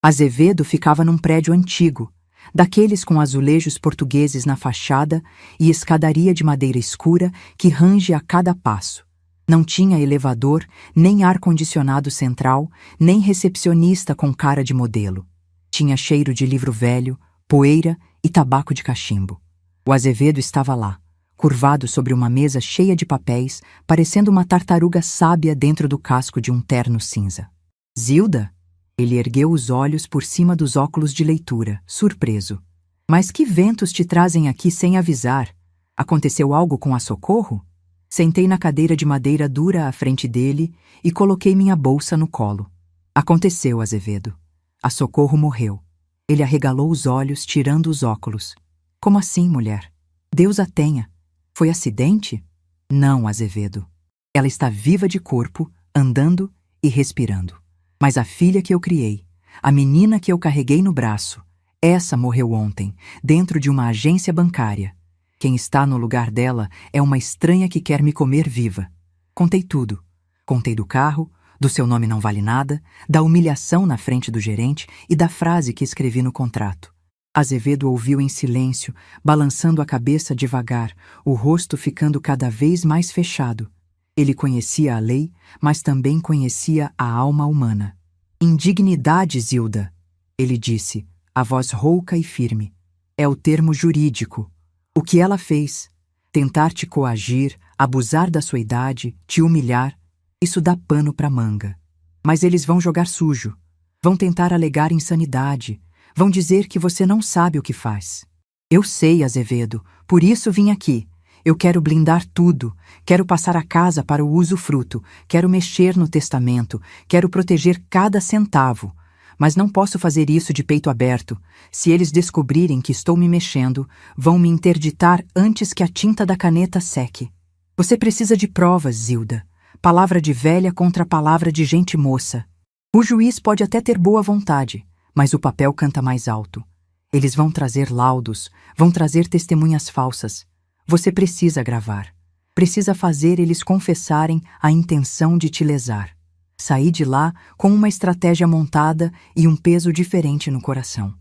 Azevedo ficava num prédio antigo, daqueles com azulejos portugueses na fachada e escadaria de madeira escura que range a cada passo. Não tinha elevador, nem ar-condicionado central, nem recepcionista com cara de modelo. Tinha cheiro de livro velho, poeira e tabaco de cachimbo. O Azevedo estava lá, curvado sobre uma mesa cheia de papéis, parecendo uma tartaruga sábia dentro do casco de um terno cinza. Zilda? Ele ergueu os olhos por cima dos óculos de leitura, surpreso. Mas que ventos te trazem aqui sem avisar? Aconteceu algo com a Socorro? Sentei na cadeira de madeira dura à frente dele e coloquei minha bolsa no colo. Aconteceu, Azevedo. A Socorro morreu. Ele arregalou os olhos, tirando os óculos. Como assim, mulher? Deus a tenha. Foi acidente? Não, Azevedo. Ela está viva de corpo, andando e respirando. Mas a filha que eu criei, A menina que eu carreguei no braço. Essa morreu ontem, dentro de uma agência bancária. Quem está no lugar dela é uma estranha que quer me comer viva. Contei tudo. Contei do carro, do seu nome não vale nada, da humilhação na frente do gerente e da frase que escrevi no contrato. Azevedo ouviu em silêncio, balançando a cabeça devagar, o rosto ficando cada vez mais fechado. Ele conhecia a lei, mas também conhecia a alma humana. Indignidade, Zilda, ele disse, a voz rouca e firme. É o termo jurídico. O que ela fez? Tentar te coagir, abusar da sua idade, te humilhar, isso dá pano pra manga. Mas eles vão jogar sujo. Vão tentar alegar insanidade. Vão dizer que você não sabe o que faz. Eu sei, Azevedo, por isso vim aqui. Eu quero blindar tudo, quero passar a casa para o usufruto, quero mexer no testamento, quero proteger cada centavo. Mas não posso fazer isso de peito aberto. Se eles descobrirem que estou me mexendo, vão me interditar antes que a tinta da caneta seque. Você precisa de provas, Zilda. Palavra de velha contra palavra de gente moça. O juiz pode até ter boa vontade, mas o papel canta mais alto. Eles vão trazer laudos, vão trazer testemunhas falsas. Você precisa gravar. Precisa fazer eles confessarem a intenção de te lesar. Saí de lá com uma estratégia montada e um peso diferente no coração.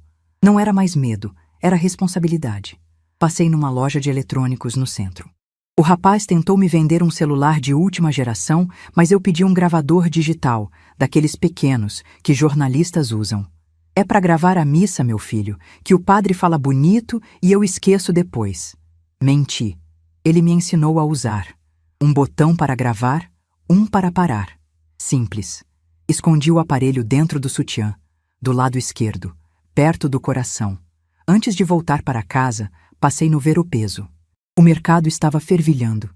Não era mais medo, era responsabilidade. Passei numa loja de eletrônicos no centro. O rapaz tentou me vender um celular de última geração, mas eu pedi um gravador digital, daqueles pequenos que jornalistas usam. É para gravar a missa, meu filho, que o padre fala bonito e eu esqueço depois. Menti. Ele me ensinou a usar. Um botão para gravar, um para parar. Simples. Escondi o aparelho dentro do sutiã, do lado esquerdo, perto do coração. Antes de voltar para casa, passei no Ver-o-Peso. O mercado estava fervilhando.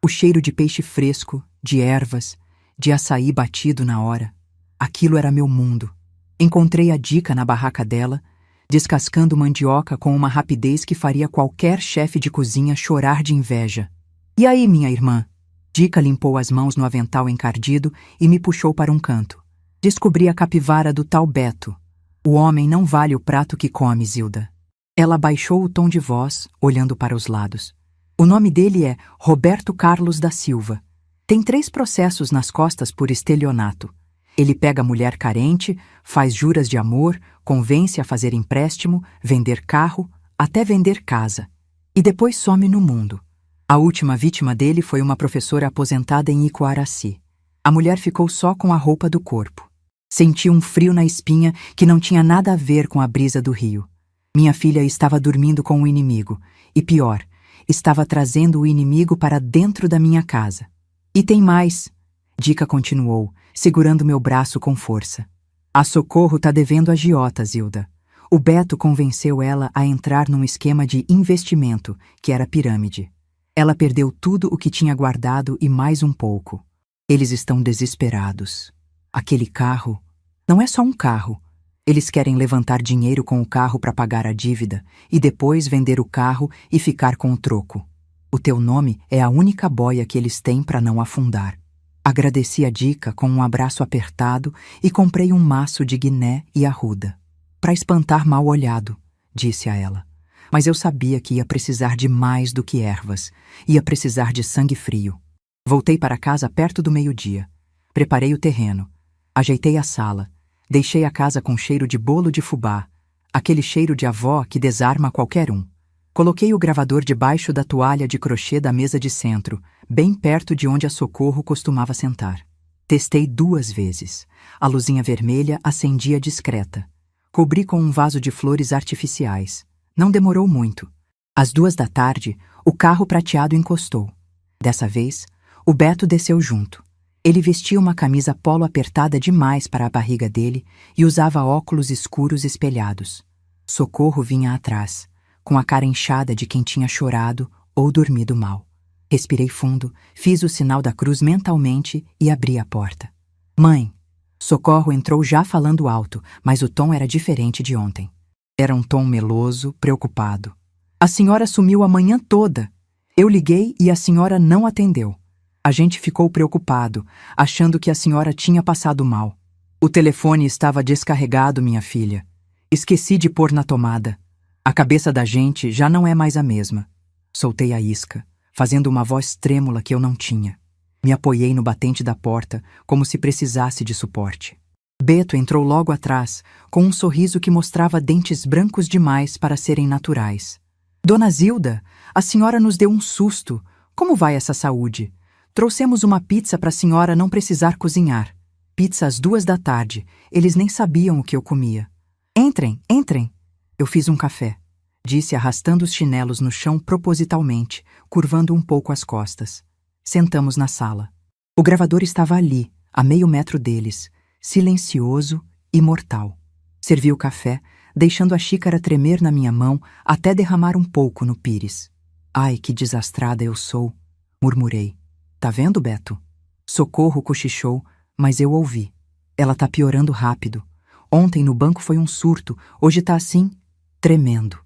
O cheiro de peixe fresco, de ervas, de açaí batido na hora. Aquilo era meu mundo. Encontrei a Dica na barraca dela, descascando mandioca com uma rapidez que faria qualquer chefe de cozinha chorar de inveja. E aí, minha irmã? Dica limpou as mãos no avental encardido e me puxou para um canto. Descobri a capivara do tal Beto. O homem não vale o prato que come, Zilda. Ela baixou o tom de voz, olhando para os lados. O nome dele é Roberto Carlos da Silva. Tem 3 processos nas costas por estelionato. Ele pega mulher carente, faz juras de amor, convence a fazer empréstimo, vender carro, até vender casa. E depois some no mundo. A última vítima dele foi uma professora aposentada em Icoaraci. A mulher ficou só com a roupa do corpo. Senti um frio na espinha que não tinha nada a ver com a brisa do rio. Minha filha estava dormindo com o inimigo. E pior, estava trazendo o inimigo para dentro da minha casa. E tem mais. Dica continuou, segurando meu braço com força. A Socorro tá devendo agiota, Zilda. O Beto convenceu ela a entrar num esquema de investimento, que era pirâmide. Ela perdeu tudo o que tinha guardado e mais um pouco. Eles estão desesperados. Aquele carro não é só um carro. Eles querem levantar dinheiro com o carro para pagar a dívida e depois vender o carro e ficar com o troco. O teu nome é a única boia que eles têm para não afundar. Agradeci a Dica com um abraço apertado e comprei um maço de guiné e arruda. Para espantar mal-olhado, disse a ela. Mas eu sabia que ia precisar de mais do que ervas. Ia precisar de sangue frio. Voltei para casa perto do meio-dia. Preparei o terreno. Ajeitei a sala. Deixei a casa com cheiro de bolo de fubá. Aquele cheiro de avó que desarma qualquer um. Coloquei o gravador debaixo da toalha de crochê da mesa de centro, bem perto de onde a Socorro costumava sentar. Testei 2 vezes. A luzinha vermelha acendia discreta. Cobri com um vaso de flores artificiais. Não demorou muito. Às 2 da tarde, o carro prateado encostou. Dessa vez, o Beto desceu junto. Ele vestia uma camisa polo apertada demais para a barriga dele e usava óculos escuros espelhados. Socorro vinha atrás, com a cara inchada de quem tinha chorado ou dormido mal. Respirei fundo, fiz o sinal da cruz mentalmente e abri a porta. Mãe! Socorro entrou já falando alto, mas o tom era diferente de ontem. Era um tom meloso, preocupado. A senhora sumiu a manhã toda. Eu liguei e a senhora não atendeu. A gente ficou preocupado, achando que a senhora tinha passado mal. O telefone estava descarregado, minha filha. Esqueci de pôr na tomada. A cabeça da gente já não é mais a mesma. Soltei a isca, fazendo uma voz trêmula que eu não tinha. Me apoiei no batente da porta, como se precisasse de suporte. Beto entrou logo atrás, com um sorriso que mostrava dentes brancos demais para serem naturais. Dona Zilda, a senhora nos deu um susto. Como vai essa saúde? Trouxemos uma pizza para a senhora não precisar cozinhar. Pizza às 2 da tarde. Eles nem sabiam o que eu comia. Entrem, entrem. Eu fiz um café, disse arrastando os chinelos no chão propositalmente, curvando um pouco as costas. Sentamos na sala. O gravador estava ali, a meio metro deles, silencioso e mortal. Servi o café, deixando a xícara tremer na minha mão até derramar um pouco no pires. Ai, que desastrada eu sou, murmurei. Tá vendo, Beto? Socorro cochichou, mas eu ouvi. Ela tá piorando rápido. Ontem no banco foi um surto, hoje tá assim, tremendo.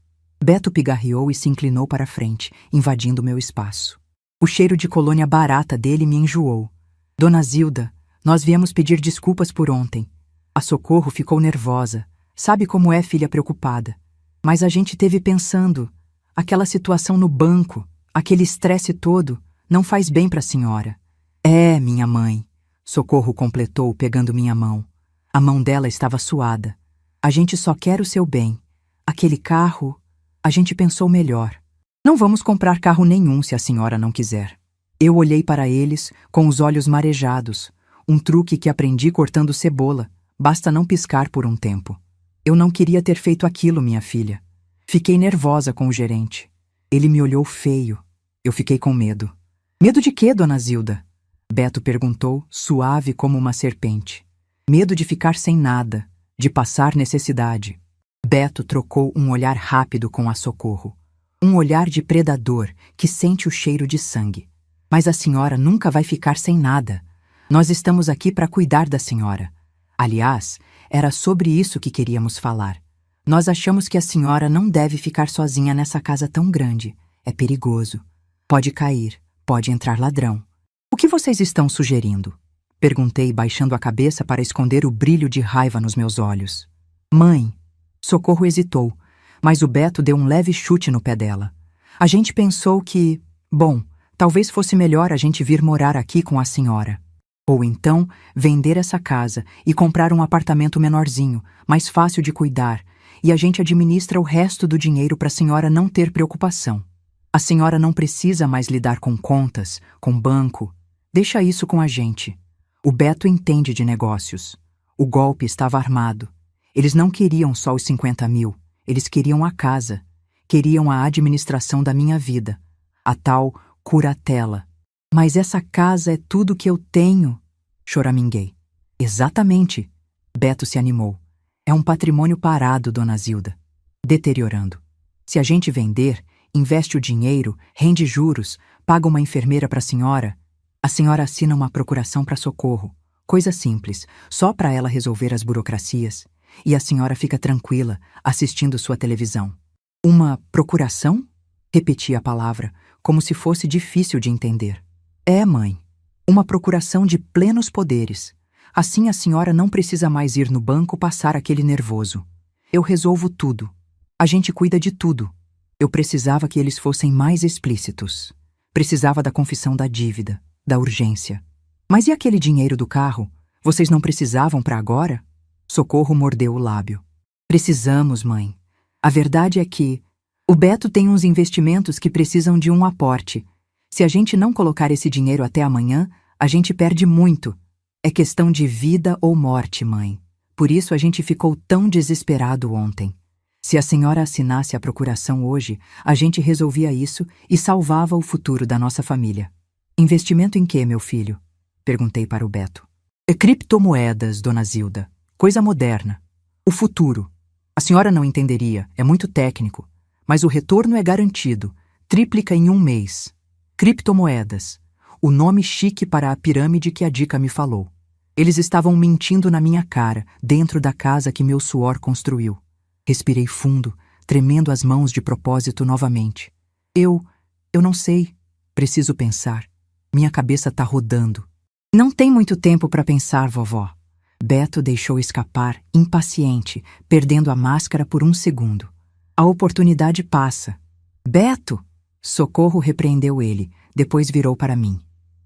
Beto pigarreou e se inclinou para a frente, invadindo meu espaço. O cheiro de colônia barata dele me enjoou. Dona Zilda, nós viemos pedir desculpas por ontem. A Socorro ficou nervosa. Sabe como é filha preocupada. Mas a gente teve pensando. Aquela situação no banco, aquele estresse todo, não faz bem para a senhora. É, minha mãe. Socorro completou, pegando minha mão. A mão dela estava suada. A gente só quer o seu bem. Aquele carro, a gente pensou melhor. Não vamos comprar carro nenhum se a senhora não quiser. Eu olhei para eles com os olhos marejados, um truque que aprendi cortando cebola, basta não piscar por um tempo. Eu não queria ter feito aquilo, minha filha. Fiquei nervosa com o gerente. Ele me olhou feio. Eu fiquei com medo. Medo de quê, dona Zilda? Beto perguntou, suave como uma serpente. Medo de ficar sem nada, de passar necessidade. Beto trocou um olhar rápido com a Socorro. Um olhar de predador que sente o cheiro de sangue. Mas a senhora nunca vai ficar sem nada. Nós estamos aqui para cuidar da senhora. Aliás, era sobre isso que queríamos falar. Nós achamos que a senhora não deve ficar sozinha nessa casa tão grande. É perigoso. Pode cair, pode entrar ladrão. O que vocês estão sugerindo? Perguntei, baixando a cabeça para esconder o brilho de raiva nos meus olhos. Mãe. Socorro hesitou, mas o Beto deu um leve chute no pé dela. A gente pensou que, bom, talvez fosse melhor a gente vir morar aqui com a senhora. Ou então, vender essa casa e comprar um apartamento menorzinho, mais fácil de cuidar, e a gente administra o resto do dinheiro para a senhora não ter preocupação. A senhora não precisa mais lidar com contas, com banco. Deixa isso com a gente. O Beto entende de negócios. O golpe estava armado. Eles não queriam só os 50 mil. Eles queriam a casa. Queriam a administração da minha vida. A tal curatela. Mas essa casa é tudo que eu tenho, choraminguei. Exatamente. Beto se animou. É um patrimônio parado, dona Zilda. Deteriorando. Se a gente vender, investe o dinheiro, rende juros, paga uma enfermeira para a senhora assina uma procuração para Socorro. Coisa simples, só para ela resolver as burocracias. E a senhora fica tranquila, assistindo sua televisão. Uma procuração? Repeti a palavra, como se fosse difícil de entender. É, mãe. Uma procuração de plenos poderes. Assim a senhora não precisa mais ir no banco passar aquele nervoso. Eu resolvo tudo. A gente cuida de tudo. Eu precisava que eles fossem mais explícitos. Precisava da confissão da dívida, da urgência. Mas e aquele dinheiro do carro? Vocês não precisavam para agora? Socorro mordeu o lábio. Precisamos, mãe. A verdade é que o Beto tem uns investimentos que precisam de um aporte. Se a gente não colocar esse dinheiro até amanhã, a gente perde muito. É questão de vida ou morte, mãe. Por isso a gente ficou tão desesperado ontem. Se a senhora assinasse a procuração hoje, a gente resolvia isso e salvava o futuro da nossa família. Investimento em quê, meu filho? Perguntei para o Beto. Criptomoedas, dona Zilda. Coisa moderna. O futuro. A senhora não entenderia, é muito técnico. Mas o retorno é garantido. Tríplica em 1 mês. Criptomoedas. O nome chique para a pirâmide que a Dica me falou. Eles estavam mentindo na minha cara, dentro da casa que meu suor construiu. Respirei fundo, tremendo as mãos de propósito novamente. Eu não sei. Preciso pensar. Minha cabeça tá rodando. Não tem muito tempo para pensar, vovó. Beto deixou escapar, impaciente, perdendo a máscara por um segundo. A oportunidade passa. Beto! Socorro repreendeu ele, depois virou para mim.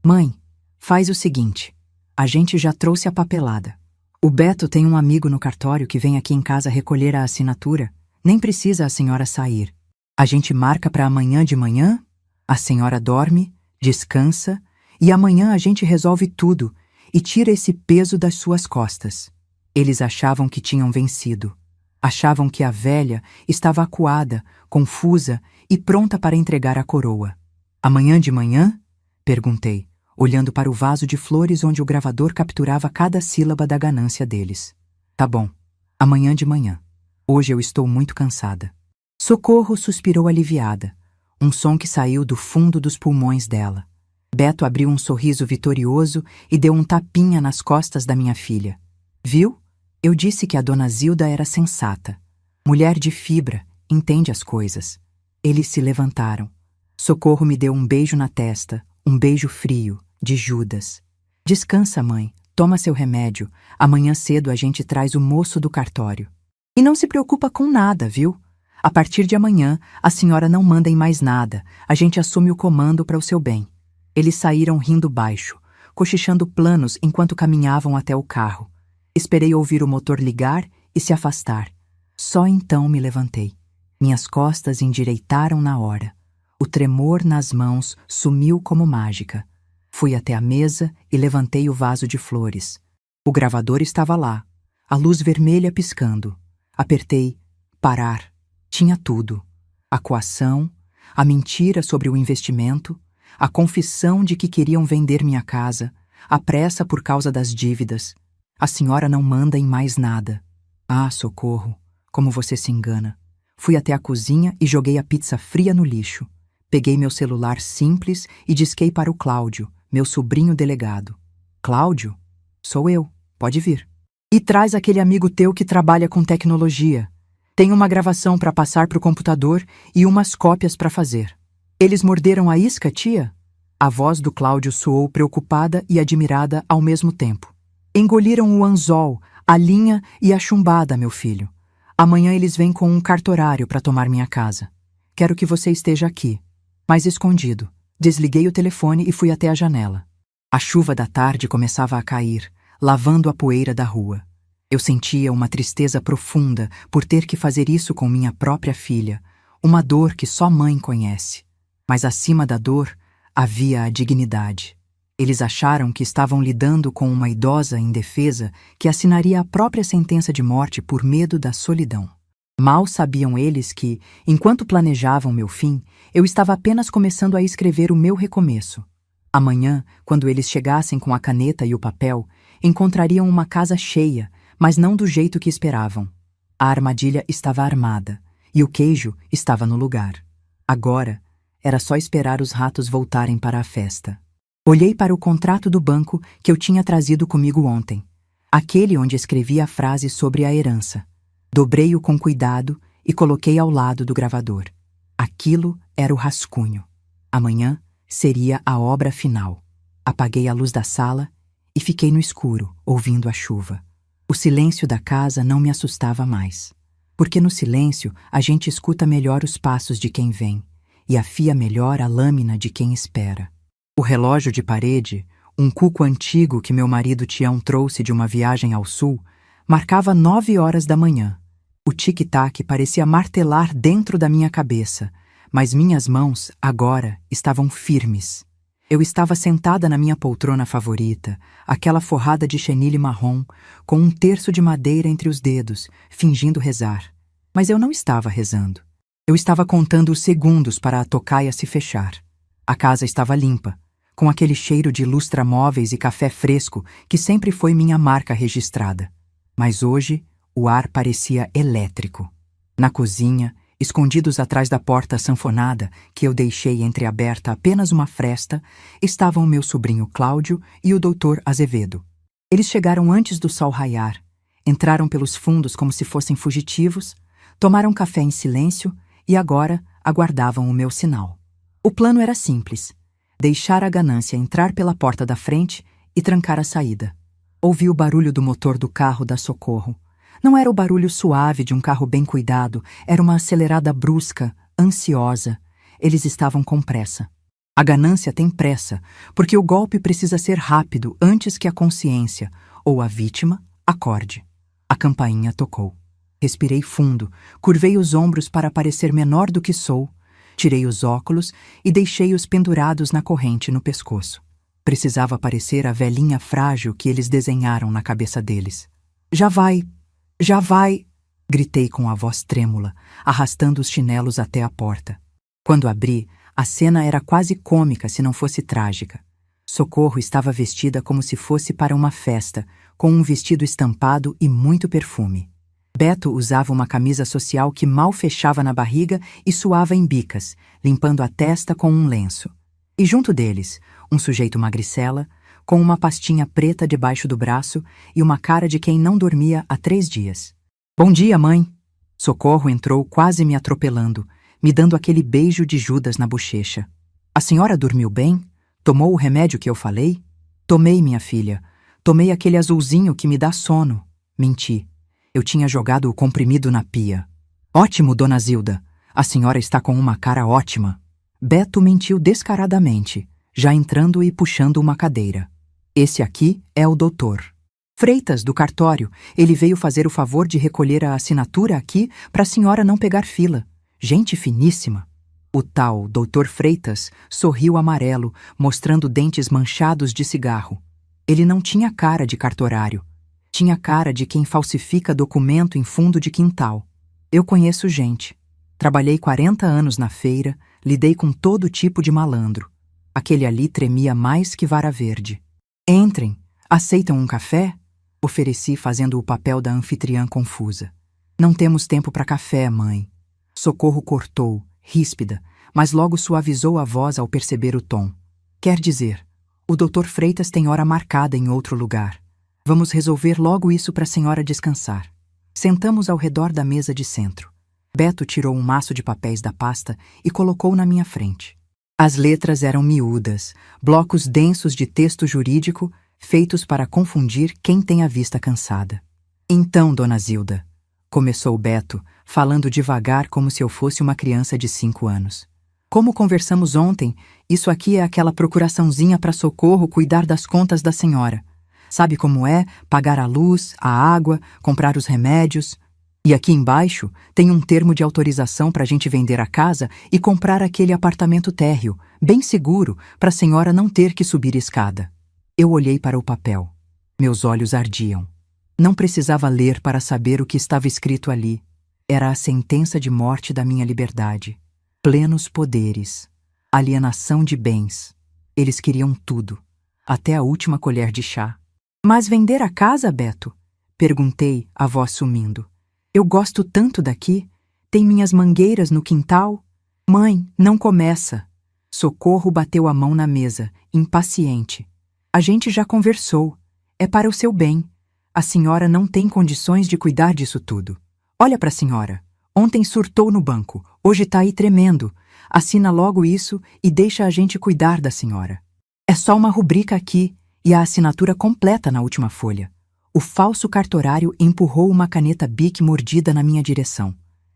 Mãe, faz o seguinte. A gente já trouxe a papelada. O Beto tem um amigo no cartório que vem aqui em casa recolher a assinatura. Nem precisa a senhora sair. A gente marca para amanhã de manhã, a senhora dorme, descansa, e amanhã a gente resolve tudo e tira esse peso das suas costas. Eles achavam que tinham vencido. Achavam que a velha estava acuada, confusa e pronta para entregar a coroa. Amanhã de manhã? Perguntei, olhando para o vaso de flores onde o gravador capturava cada sílaba da ganância deles. Tá bom, amanhã de manhã. Hoje eu estou muito cansada. Socorro suspirou aliviada, um som que saiu do fundo dos pulmões dela. Beto abriu um sorriso vitorioso e deu um tapinha nas costas da minha filha. Viu? Eu disse que a dona Zilda era sensata. Mulher de fibra, entende as coisas. Eles se levantaram. Socorro me deu um beijo na testa, um beijo frio, de Judas. Descansa, mãe, toma seu remédio. Amanhã cedo a gente traz o moço do cartório. E não se preocupa com nada, viu? A partir de amanhã, a senhora não manda em mais nada. A gente assume o comando para o seu bem. Eles saíram rindo baixo, cochichando planos enquanto caminhavam até o carro. Esperei ouvir o motor ligar e se afastar. Só então me levantei. Minhas costas endireitaram na hora. O tremor nas mãos sumiu como mágica. Fui até a mesa e levantei o vaso de flores. O gravador estava lá, a luz vermelha piscando. Apertei parar. Tinha tudo. A coação, a mentira sobre o investimento, a confissão de que queriam vender minha casa, a pressa por causa das dívidas. A senhora não manda em mais nada. Ah, Socorro, como você se engana. Fui até a cozinha e joguei a pizza fria no lixo. Peguei meu celular simples e disquei para o Cláudio, meu sobrinho delegado. Cláudio? Sou eu, pode vir. E traz aquele amigo teu que trabalha com tecnologia. Tem uma gravação para passar para o computador e umas cópias para fazer. Eles morderam a isca, tia? A voz do Cláudio soou preocupada e admirada ao mesmo tempo. Engoliram o anzol, a linha e a chumbada, meu filho. Amanhã eles vêm com um cartorário para tomar minha casa. Quero que você esteja aqui, mas escondido. Desliguei o telefone e fui até a janela. A chuva da tarde começava a cair, lavando a poeira da rua. Eu sentia uma tristeza profunda por ter que fazer isso com minha própria filha, uma dor que só mãe conhece. Mas acima da dor, havia a dignidade. Eles acharam que estavam lidando com uma idosa indefesa que assinaria a própria sentença de morte por medo da solidão. Mal sabiam eles que, enquanto planejavam meu fim, eu estava apenas começando a escrever o meu recomeço. Amanhã, quando eles chegassem com a caneta e o papel, encontrariam uma casa cheia, mas não do jeito que esperavam. A armadilha estava armada, e o queijo estava no lugar. Agora, era só esperar os ratos voltarem para a festa. Olhei para o contrato do banco que eu tinha trazido comigo ontem, aquele onde escrevia a frase sobre a herança. Dobrei-o com cuidado e coloquei ao lado do gravador. Aquilo era o rascunho. Amanhã seria a obra final. Apaguei a luz da sala e fiquei no escuro, ouvindo a chuva. O silêncio da casa não me assustava mais, porque no silêncio a gente escuta melhor os passos de quem vem e afia melhor a lâmina de quem espera. O relógio de parede, um cuco antigo que meu marido Tião trouxe de uma viagem ao sul, marcava 9 horas da manhã. O tic-tac parecia martelar dentro da minha cabeça, mas minhas mãos, agora, estavam firmes. Eu estava sentada na minha poltrona favorita, aquela forrada de chenille marrom, com um terço de madeira entre os dedos, fingindo rezar. Mas eu não estava rezando. Eu estava contando os segundos para a tocaia se fechar. A casa estava limpa, com aquele cheiro de lustramóveis e café fresco que sempre foi minha marca registrada. Mas hoje, o ar parecia elétrico. Na cozinha, escondidos atrás da porta sanfonada, que eu deixei entreaberta apenas uma fresta, estavam meu sobrinho Cláudio e o doutor Azevedo. Eles chegaram antes do sol raiar, entraram pelos fundos como se fossem fugitivos, tomaram café em silêncio e agora aguardavam o meu sinal. O plano era simples: deixar a ganância entrar pela porta da frente e trancar a saída. Ouvi o barulho do motor do carro da Socorro. Não era o barulho suave de um carro bem cuidado, era uma acelerada brusca, ansiosa. Eles estavam com pressa. A ganância tem pressa, porque o golpe precisa ser rápido antes que a consciência, ou a vítima, acorde. A campainha tocou. Respirei fundo, curvei os ombros para parecer menor do que sou, tirei os óculos e deixei-os pendurados na corrente no pescoço. Precisava parecer a velhinha frágil que eles desenharam na cabeça deles. Já vai, gritei com a voz trêmula, arrastando os chinelos até a porta. Quando abri, a cena era quase cômica se não fosse trágica. Socorro estava vestida como se fosse para uma festa, com um vestido estampado e muito perfume. Beto usava uma camisa social que mal fechava na barriga e suava em bicas, limpando a testa com um lenço. E junto deles, um sujeito magricela, com uma pastinha preta debaixo do braço e uma cara de quem não dormia há 3 dias. Bom dia, mãe! Socorro entrou quase me atropelando, me dando aquele beijo de Judas na bochecha. A senhora dormiu bem? Tomou o remédio que eu falei? Tomei, minha filha. Tomei aquele azulzinho que me dá sono. Menti. Eu tinha jogado o comprimido na pia. Ótimo, dona Zilda. A senhora está com uma cara ótima. Beto mentiu descaradamente, já entrando e puxando uma cadeira. Esse aqui é o doutor Freitas, do cartório. Ele veio fazer o favor de recolher a assinatura aqui para a senhora não pegar fila. Gente finíssima. O tal doutor Freitas sorriu amarelo, mostrando dentes manchados de cigarro. Ele não tinha cara de cartorário. Tinha cara de quem falsifica documento em fundo de quintal. Eu conheço gente. Trabalhei 40 anos na feira, lidei com todo tipo de malandro. Aquele ali tremia mais que vara verde. Entrem. Aceitam um café? Ofereci, fazendo o papel da anfitriã confusa. Não temos tempo para café, mãe. Socorro cortou, ríspida, mas logo suavizou a voz ao perceber o tom. Quer dizer, o doutor Freitas tem hora marcada em outro lugar. Vamos resolver logo isso para a senhora descansar. Sentamos ao redor da mesa de centro. Beto tirou um maço de papéis da pasta e colocou na minha frente. As letras eram miúdas, blocos densos de texto jurídico, feitos para confundir quem tem a vista cansada. Então, dona Zilda, começou Beto, falando devagar como se eu fosse uma criança de 5 anos. Como conversamos ontem, isso aqui é aquela procuraçãozinha para Socorro cuidar das contas da senhora. Sabe como é? Pagar a luz, a água, comprar os remédios. E aqui embaixo tem um termo de autorização para a gente vender a casa e comprar aquele apartamento térreo, bem seguro, para a senhora não ter que subir escada. Eu olhei para o papel. Meus olhos ardiam. Não precisava ler para saber o que estava escrito ali. Era a sentença de morte da minha liberdade. Plenos poderes. Alienação de bens. Eles queriam tudo. Até a última colher de chá. Mas vender a casa, Beto? Perguntei, a voz sumindo. Eu gosto tanto daqui. Tem minhas mangueiras no quintal. Mãe, não começa. Socorro bateu a mão na mesa, impaciente. A gente já conversou. É para o seu bem. A senhora não tem condições de cuidar disso tudo. Olha para a senhora. Ontem surtou no banco. Hoje tá aí tremendo. Assina logo isso e deixa a gente cuidar da senhora. É só uma rubrica aqui e a assinatura completa na última folha. O falso cartorário empurrou uma caneta Bic mordida na minha direção.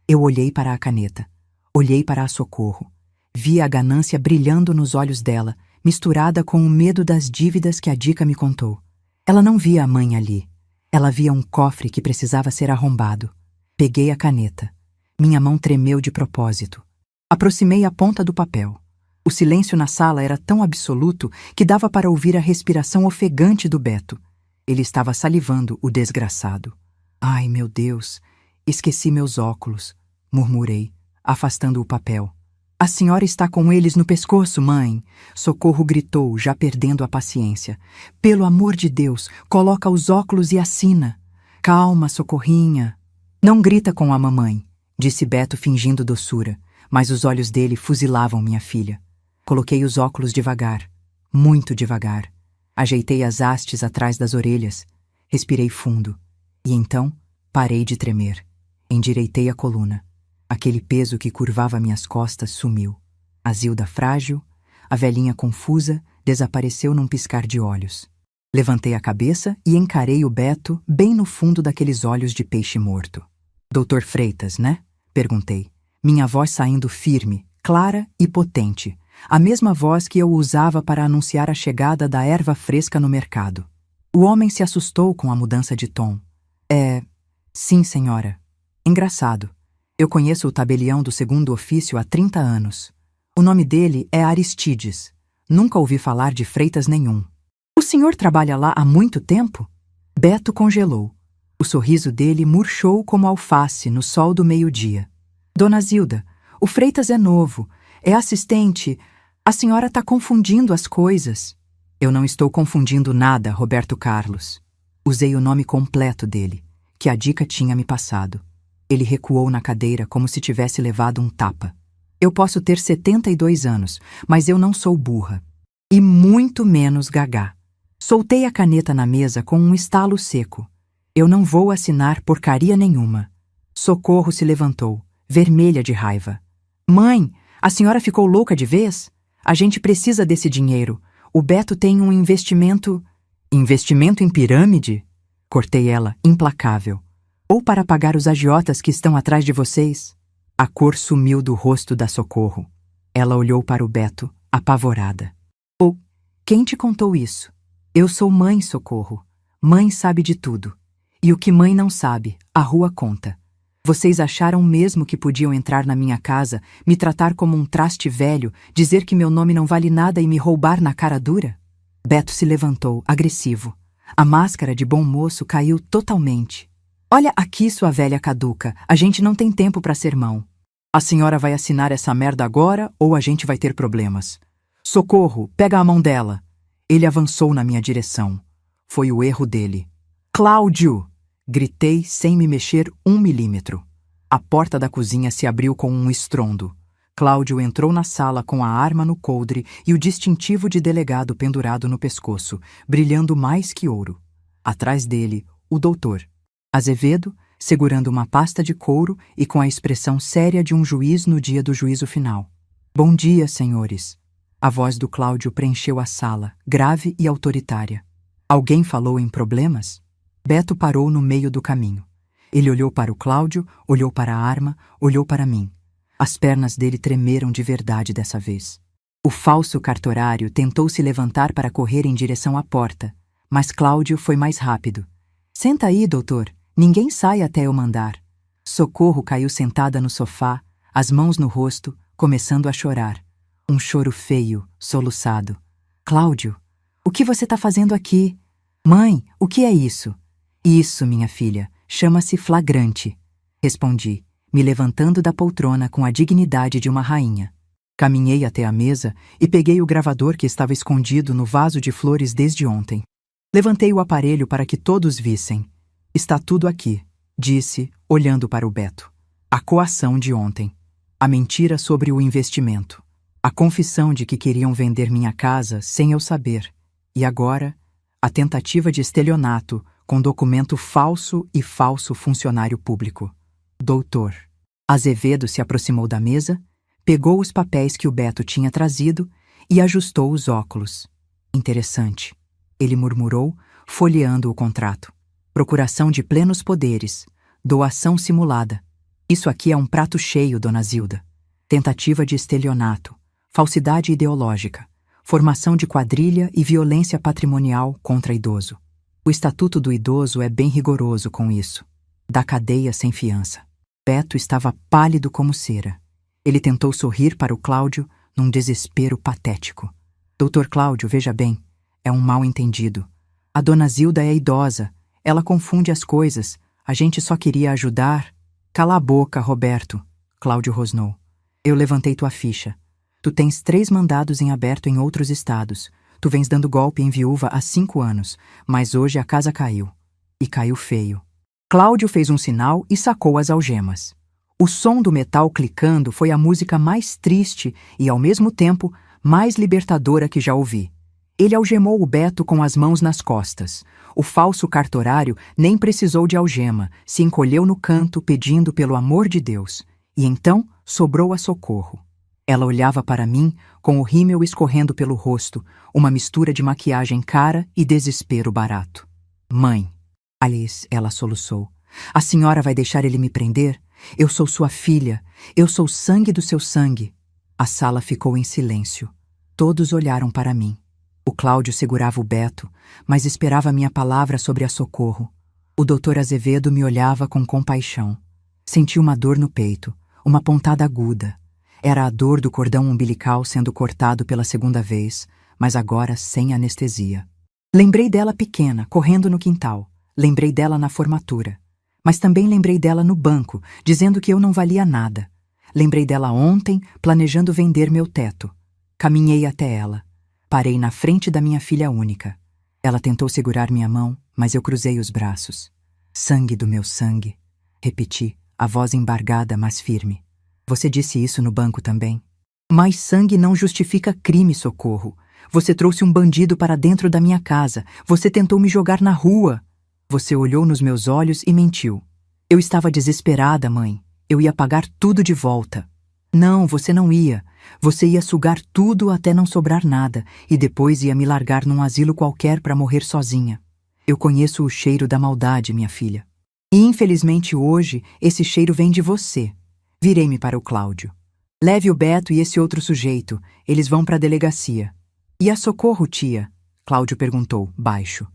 Eu olhei para a caneta. Olhei para a Socorro. Vi a ganância brilhando nos olhos dela, misturada com o medo das dívidas que a Dica me contou. Ela não via a mãe ali. Ela via um cofre que precisava ser arrombado. Peguei a caneta. Minha mão tremeu de propósito. Aproximei a ponta do papel. O silêncio na sala era tão absoluto que dava para ouvir a respiração ofegante do Beto. Ele estava salivando, o desgraçado. Ai, meu Deus! Esqueci meus óculos, murmurei, afastando o papel. A senhora está com eles no pescoço, mãe! Socorro gritou, já perdendo a paciência. Pelo amor de Deus, coloca os óculos e assina. Calma, Socorrinha. Não grita com a mamãe, disse Beto fingindo doçura, mas os olhos dele fuzilavam minha filha. Coloquei os óculos devagar, muito devagar. Ajeitei as hastes atrás das orelhas, respirei fundo, e então parei de tremer. Endireitei a coluna. Aquele peso que curvava minhas costas sumiu. A Zilda frágil, a velhinha confusa, desapareceu num piscar de olhos. Levantei a cabeça e encarei o Beto bem no fundo daqueles olhos de peixe morto. Doutor Freitas, né? Perguntei, minha voz saindo firme, clara e potente, a mesma voz que eu usava para anunciar a chegada da erva fresca no mercado. O homem se assustou com a mudança de tom. Sim, senhora. Engraçado. Eu conheço o tabelião do segundo ofício há 30 anos. O nome dele é Aristides. Nunca ouvi falar de Freitas nenhum. O senhor trabalha lá há muito tempo? Beto congelou. O sorriso dele murchou como alface no sol do meio-dia. Dona Zilda, o Freitas é novo. É assistente. A senhora está confundindo as coisas. Eu não estou confundindo nada, Roberto Carlos. Usei o nome completo dele, que a dica tinha me passado. Ele recuou na cadeira como se tivesse levado um tapa. Eu posso ter 72 anos, mas eu não sou burra. E muito menos gagá. Soltei a caneta na mesa com um estalo seco. Eu não vou assinar porcaria nenhuma. Socorro se levantou, vermelha de raiva. Mãe, a senhora ficou louca de vez? A gente precisa desse dinheiro. O Beto tem um investimento... Investimento em pirâmide? Cortei ela, implacável. Ou para pagar os agiotas que estão atrás de vocês? A cor sumiu do rosto da Socorro. Ela olhou para o Beto, apavorada. Quem te contou isso? Eu sou mãe, Socorro. Mãe sabe de tudo. E o que mãe não sabe, a rua conta. Vocês acharam mesmo que podiam entrar na minha casa, me tratar como um traste velho, dizer que meu nome não vale nada e me roubar na cara dura? Beto se levantou, agressivo. A máscara de bom moço caiu totalmente. Olha aqui, sua velha caduca, a gente não tem tempo para sermão. A senhora vai assinar essa merda agora ou a gente vai ter problemas. Socorro, pega a mão dela. Ele avançou na minha direção. Foi o erro dele. Cláudio! Gritei sem me mexer 1 milímetro. A porta da cozinha se abriu com um estrondo. Cláudio entrou na sala com a arma no coldre e o distintivo de delegado pendurado no pescoço, brilhando mais que ouro. Atrás dele, o doutor. Azevedo, segurando uma pasta de couro e com a expressão séria de um juiz no dia do juízo final. Bom dia, senhores. A voz do Cláudio preencheu a sala, grave e autoritária. Alguém falou em problemas? Beto parou no meio do caminho. Ele olhou para o Cláudio, olhou para a arma, olhou para mim. As pernas dele tremeram de verdade dessa vez. O falso cartorário tentou se levantar para correr em direção à porta, mas Cláudio foi mais rápido. Senta aí, doutor. Ninguém sai até eu mandar. Socorro caiu sentada no sofá, as mãos no rosto, começando a chorar. Um choro feio, soluçado. Cláudio, o que você está fazendo aqui? Mãe, o que é isso? Isso, minha filha, chama-se flagrante. Respondi, me levantando da poltrona com a dignidade de uma rainha. Caminhei até a mesa e peguei o gravador que estava escondido no vaso de flores desde ontem. Levantei o aparelho para que todos vissem. Está tudo aqui, disse, olhando para o Beto. A coação de ontem. A mentira sobre o investimento. A confissão de que queriam vender minha casa sem eu saber. E agora, a tentativa de estelionato com documento falso e falso funcionário público. Doutor. Azevedo se aproximou da mesa, pegou os papéis que o Beto tinha trazido e ajustou os óculos. Interessante. Ele murmurou, folheando o contrato. Procuração de plenos poderes. Doação simulada. Isso aqui é um prato cheio, dona Zilda. Tentativa de estelionato. Falsidade ideológica. Formação de quadrilha e violência patrimonial contra idoso. O Estatuto do Idoso é bem rigoroso com isso. Dá cadeia sem fiança. Beto estava pálido como cera. Ele tentou sorrir para o Cláudio num desespero patético. Doutor Cláudio, veja bem, é um mal-entendido. A dona Zilda é idosa. Ela confunde as coisas. A gente só queria ajudar. Cala a boca, Roberto. Cláudio rosnou. Eu levantei tua ficha. Tu tens 3 mandados em aberto em outros estados. Tu vens dando golpe em viúva há 5 anos, mas hoje a casa caiu. E caiu feio. Cláudio fez um sinal e sacou as algemas. O som do metal clicando foi a música mais triste e, ao mesmo tempo, mais libertadora que já ouvi. Ele algemou o Beto com as mãos nas costas. O falso cartorário nem precisou de algema, se encolheu no canto pedindo pelo amor de Deus. E então sobrou a Socorro. Ela olhava para mim com o rímel escorrendo pelo rosto, uma mistura de maquiagem cara e desespero barato. Mãe, Alice, ela soluçou. A senhora vai deixar ele me prender? Eu sou sua filha. Eu sou sangue do seu sangue. A sala ficou em silêncio. Todos olharam para mim. O Cláudio segurava o Beto, mas esperava minha palavra sobre a Socorro. O doutor Azevedo me olhava com compaixão. Senti uma dor no peito, uma pontada aguda. Era a dor do cordão umbilical sendo cortado pela segunda vez, mas agora sem anestesia. Lembrei dela pequena, correndo no quintal. Lembrei dela na formatura. Mas também lembrei dela no banco, dizendo que eu não valia nada. Lembrei dela ontem, planejando vender meu teto. Caminhei até ela. Parei na frente da minha filha única. Ela tentou segurar minha mão, mas eu cruzei os braços. Sangue do meu sangue. Repeti, a voz embargada, mas firme. Você disse isso no banco também? Mas sangue não justifica crime, Socorro. Você trouxe um bandido para dentro da minha casa. Você tentou me jogar na rua. Você olhou nos meus olhos e mentiu. Eu estava desesperada, mãe. Eu ia pagar tudo de volta. Não, você não ia. Você ia sugar tudo até não sobrar nada e depois ia me largar num asilo qualquer para morrer sozinha. Eu conheço o cheiro da maldade, minha filha. E infelizmente hoje esse cheiro vem de você. Virei-me para o Cláudio. Leve o Beto e esse outro sujeito. Eles vão para a delegacia. E a Socorro, tia? Cláudio perguntou, baixo.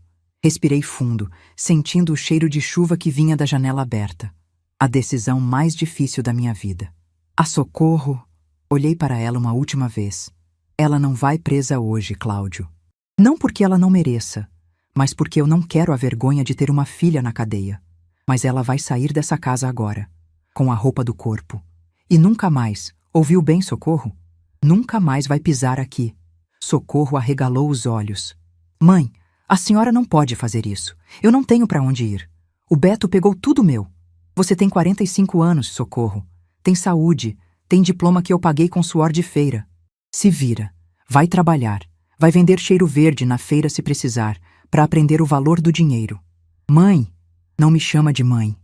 Respirei fundo, sentindo o cheiro de chuva que vinha da janela aberta. A decisão mais difícil da minha vida. A Socorro... Olhei para ela uma última vez. Ela não vai presa hoje, Cláudio. Não porque ela não mereça, mas porque eu não quero a vergonha de ter uma filha na cadeia. Mas ela vai sair dessa casa agora, com a roupa do corpo. E nunca mais, ouviu bem, Socorro? Nunca mais vai pisar aqui. Socorro arregalou os olhos. Mãe, a senhora não pode fazer isso. Eu não tenho para onde ir. O Beto pegou tudo meu. Você tem 45 anos, Socorro. Tem saúde. Tem diploma que eu paguei com suor de feira. Se vira. Vai trabalhar. Vai vender cheiro verde na feira se precisar, para aprender o valor do dinheiro. Mãe! Não me chama de mãe.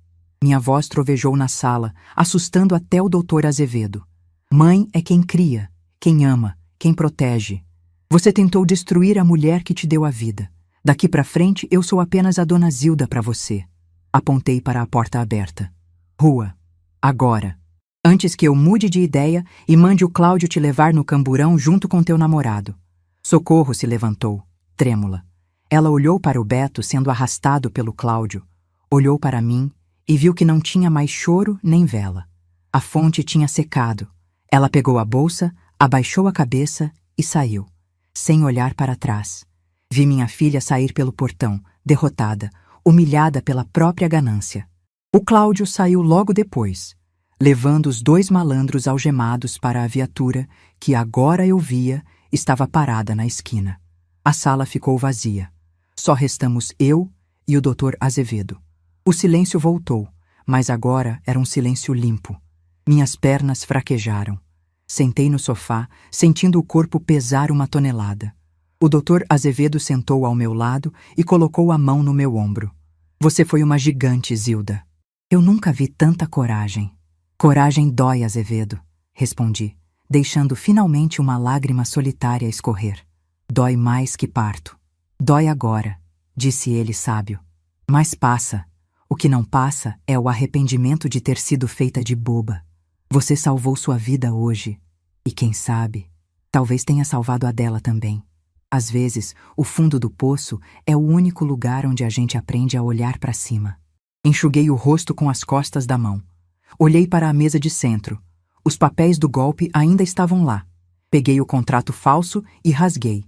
Minha voz trovejou na sala, assustando até o doutor Azevedo. Mãe é quem cria, quem ama, quem protege. Você tentou destruir a mulher que te deu a vida. Daqui para frente eu sou apenas a dona Zilda para você. Apontei para a porta aberta. Rua. Agora. Antes que eu mude de ideia e mande o Cláudio te levar no camburão junto com teu namorado. Socorro se levantou, trêmula. Ela olhou para o Beto sendo arrastado pelo Cláudio, olhou para mim e viu que não tinha mais choro nem vela. A fonte tinha secado. Ela pegou a bolsa, abaixou a cabeça e saiu, sem olhar para trás. Vi minha filha sair pelo portão, derrotada, humilhada pela própria ganância. O Cláudio saiu logo depois, levando os 2 malandros algemados para a viatura que agora eu via estava parada na esquina. A sala ficou vazia. Só restamos eu e o doutor Azevedo. O silêncio voltou, mas agora era um silêncio limpo. Minhas pernas fraquejaram. Sentei no sofá, sentindo o corpo pesar 1 tonelada. O doutor Azevedo sentou ao meu lado e colocou a mão no meu ombro. Você foi uma gigante, Zilda. Eu nunca vi tanta coragem. Coragem dói, Azevedo, respondi, deixando finalmente uma lágrima solitária escorrer. Dói mais que parto. Dói agora, disse ele sábio. Mas passa. O que não passa é o arrependimento de ter sido feita de boba. Você salvou sua vida hoje. E quem sabe, talvez tenha salvado a dela também. Às vezes, o fundo do poço é o único lugar onde a gente aprende a olhar para cima. Enxuguei o rosto com as costas da mão. Olhei para a mesa de centro. Os papéis do golpe ainda estavam lá. Peguei o contrato falso e rasguei.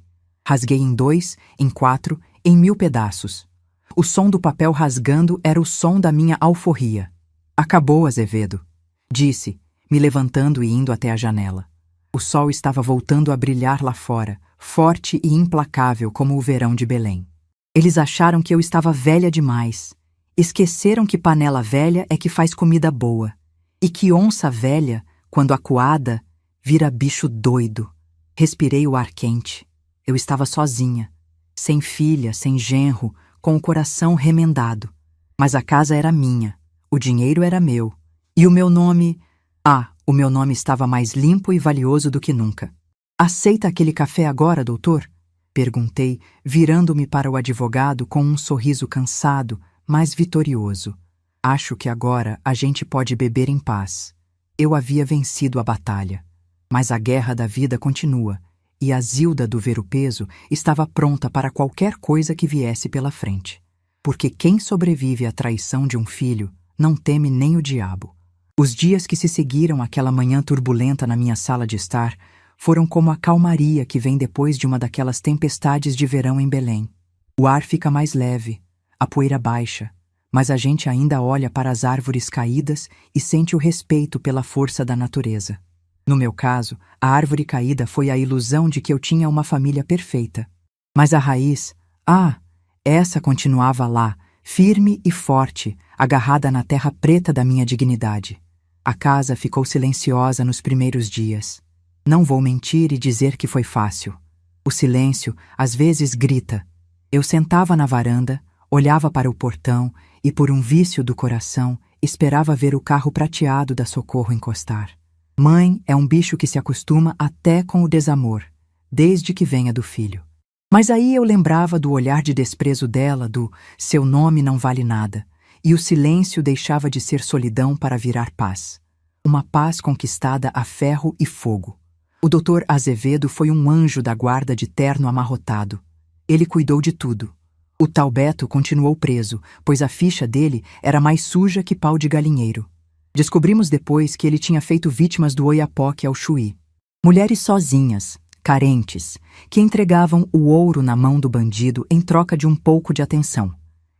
Rasguei em 2, em 4, em 1000 pedaços. O som do papel rasgando era o som da minha alforria. Acabou, Azevedo, disse, me levantando e indo até a janela. O sol estava voltando a brilhar lá fora, forte e implacável como o verão de Belém. Eles acharam que eu estava velha demais. Esqueceram que panela velha é que faz comida boa, e que onça velha, quando acuada, vira bicho doido. Respirei o ar quente. Eu estava sozinha, sem filha, sem genro, com o coração remendado. Mas a casa era minha, o dinheiro era meu, e o meu nome... Ah, O meu nome estava mais limpo e valioso do que nunca. Aceita aquele café agora, doutor? Perguntei, virando-me para o advogado com um sorriso cansado, mas vitorioso. Acho que agora a gente pode beber em paz. Eu havia vencido a batalha. Mas a guerra da vida continua, e a Zilda do Ver-o-Peso estava pronta para qualquer coisa que viesse pela frente. Porque quem sobrevive à traição de um filho não teme nem o diabo. Os dias que se seguiram àquela manhã turbulenta na minha sala de estar foram como a calmaria que vem depois de uma daquelas tempestades de verão em Belém. O ar fica mais leve, a poeira baixa, mas a gente ainda olha para as árvores caídas e sente o respeito pela força da natureza. No meu caso, a árvore caída foi a ilusão de que eu tinha uma família perfeita. Mas a raiz, essa continuava lá, firme e forte, agarrada na terra preta da minha dignidade. A casa ficou silenciosa nos primeiros dias. Não vou mentir e dizer que foi fácil. O silêncio, às vezes, grita. Eu sentava na varanda, olhava para o portão e, por um vício do coração, esperava ver o carro prateado da Socorro encostar. Mãe é um bicho que se acostuma até com o desamor, desde que venha do filho. Mas aí eu lembrava do olhar de desprezo dela, do seu nome não vale nada, e o silêncio deixava de ser solidão para virar paz. Uma paz conquistada a ferro e fogo. O Dr. Azevedo foi um anjo da guarda de terno amarrotado. Ele cuidou de tudo. O tal Beto continuou preso, pois a ficha dele era mais suja que pau de galinheiro. Descobrimos depois que ele tinha feito vítimas do Oiapoque ao Chuí. Mulheres sozinhas, carentes, que entregavam o ouro na mão do bandido em troca de um pouco de atenção.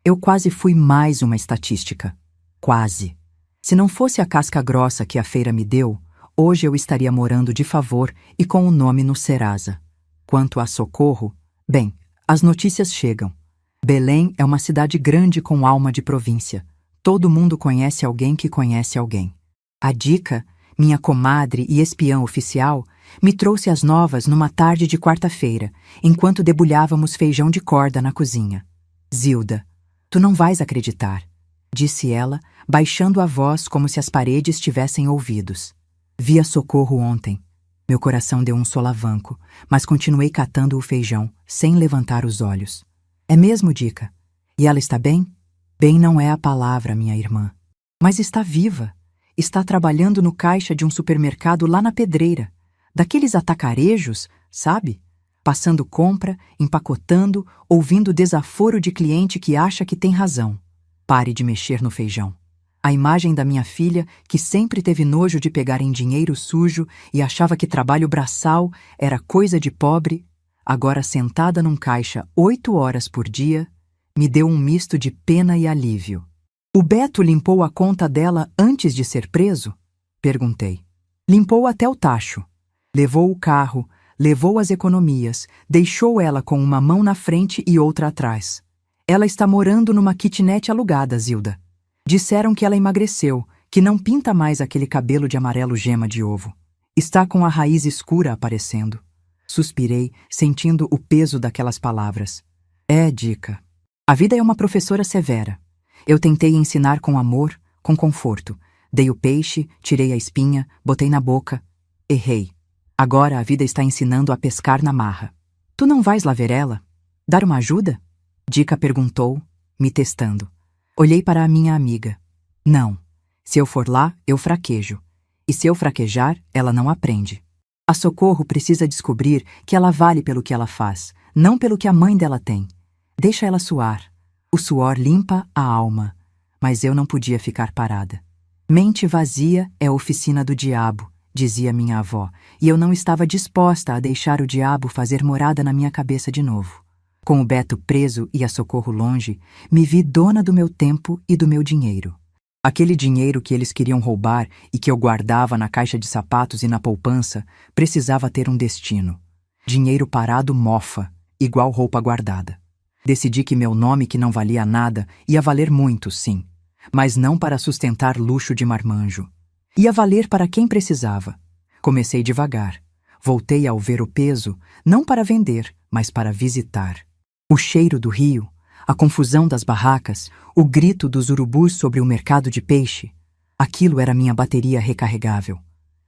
Eu quase fui mais uma estatística. Quase. Se não fosse a casca grossa que a feira me deu, hoje eu estaria morando de favor e com o nome no Serasa. Quanto a Socorro, bem, as notícias chegam. Belém é uma cidade grande com alma de província. Todo mundo conhece alguém que conhece alguém. A Dica, minha comadre e espiã oficial, me trouxe as novas numa tarde de quarta-feira, enquanto debulhávamos feijão de corda na cozinha. Zilda, tu não vais acreditar, disse ela, baixando a voz como se as paredes tivessem ouvidos. Vi a Socorro ontem. Meu coração deu um solavanco, mas continuei catando o feijão, sem levantar os olhos. É mesmo, Dica? E ela está bem? Bem não é a palavra, minha irmã. Mas está viva. Está trabalhando no caixa de um supermercado lá na Pedreira. Daqueles atacarejos, sabe? Passando compra, empacotando, ouvindo desaforo de cliente que acha que tem razão. Pare de mexer no feijão. A imagem da minha filha, que sempre teve nojo de pegar em dinheiro sujo e achava que trabalho braçal era coisa de pobre, agora sentada num caixa 8 horas por dia, me deu um misto de pena e alívio. O Beto limpou a conta dela antes de ser preso? Perguntei. Limpou até o tacho. Levou o carro, levou as economias, deixou ela com uma mão na frente e outra atrás. Ela está morando numa kitnet alugada, Zilda. Disseram que ela emagreceu, que não pinta mais aquele cabelo de amarelo gema de ovo. Está com a raiz escura aparecendo. Suspirei, sentindo o peso daquelas palavras. É, Dica. A vida é uma professora severa. Eu tentei ensinar com amor, com conforto. Dei o peixe, tirei a espinha, botei na boca. Errei. Agora a vida está ensinando a pescar na marra. Tu não vais lá ver ela? Dar uma ajuda? Dica perguntou, me testando. Olhei para a minha amiga. Não. Se eu for lá, eu fraquejo. E se eu fraquejar, ela não aprende. A Socorro precisa descobrir que ela vale pelo que ela faz, não pelo que a mãe dela tem. Deixa ela suar. O suor limpa a alma. Mas eu não podia ficar parada. Mente vazia é a oficina do diabo, dizia minha avó, e eu não estava disposta a deixar o diabo fazer morada na minha cabeça de novo. Com o Beto preso e a Socorro longe, me vi dona do meu tempo e do meu dinheiro. Aquele dinheiro que eles queriam roubar e que eu guardava na caixa de sapatos e na poupança precisava ter um destino. Dinheiro parado mofa, igual roupa guardada. Decidi que meu nome, que não valia nada, ia valer muito, sim, mas não para sustentar luxo de marmanjo. Ia valer para quem precisava. Comecei devagar. Voltei ao Ver-o-Peso, não para vender, mas para visitar. O cheiro do rio, a confusão das barracas, o grito dos urubus sobre o mercado de peixe. Aquilo era minha bateria recarregável.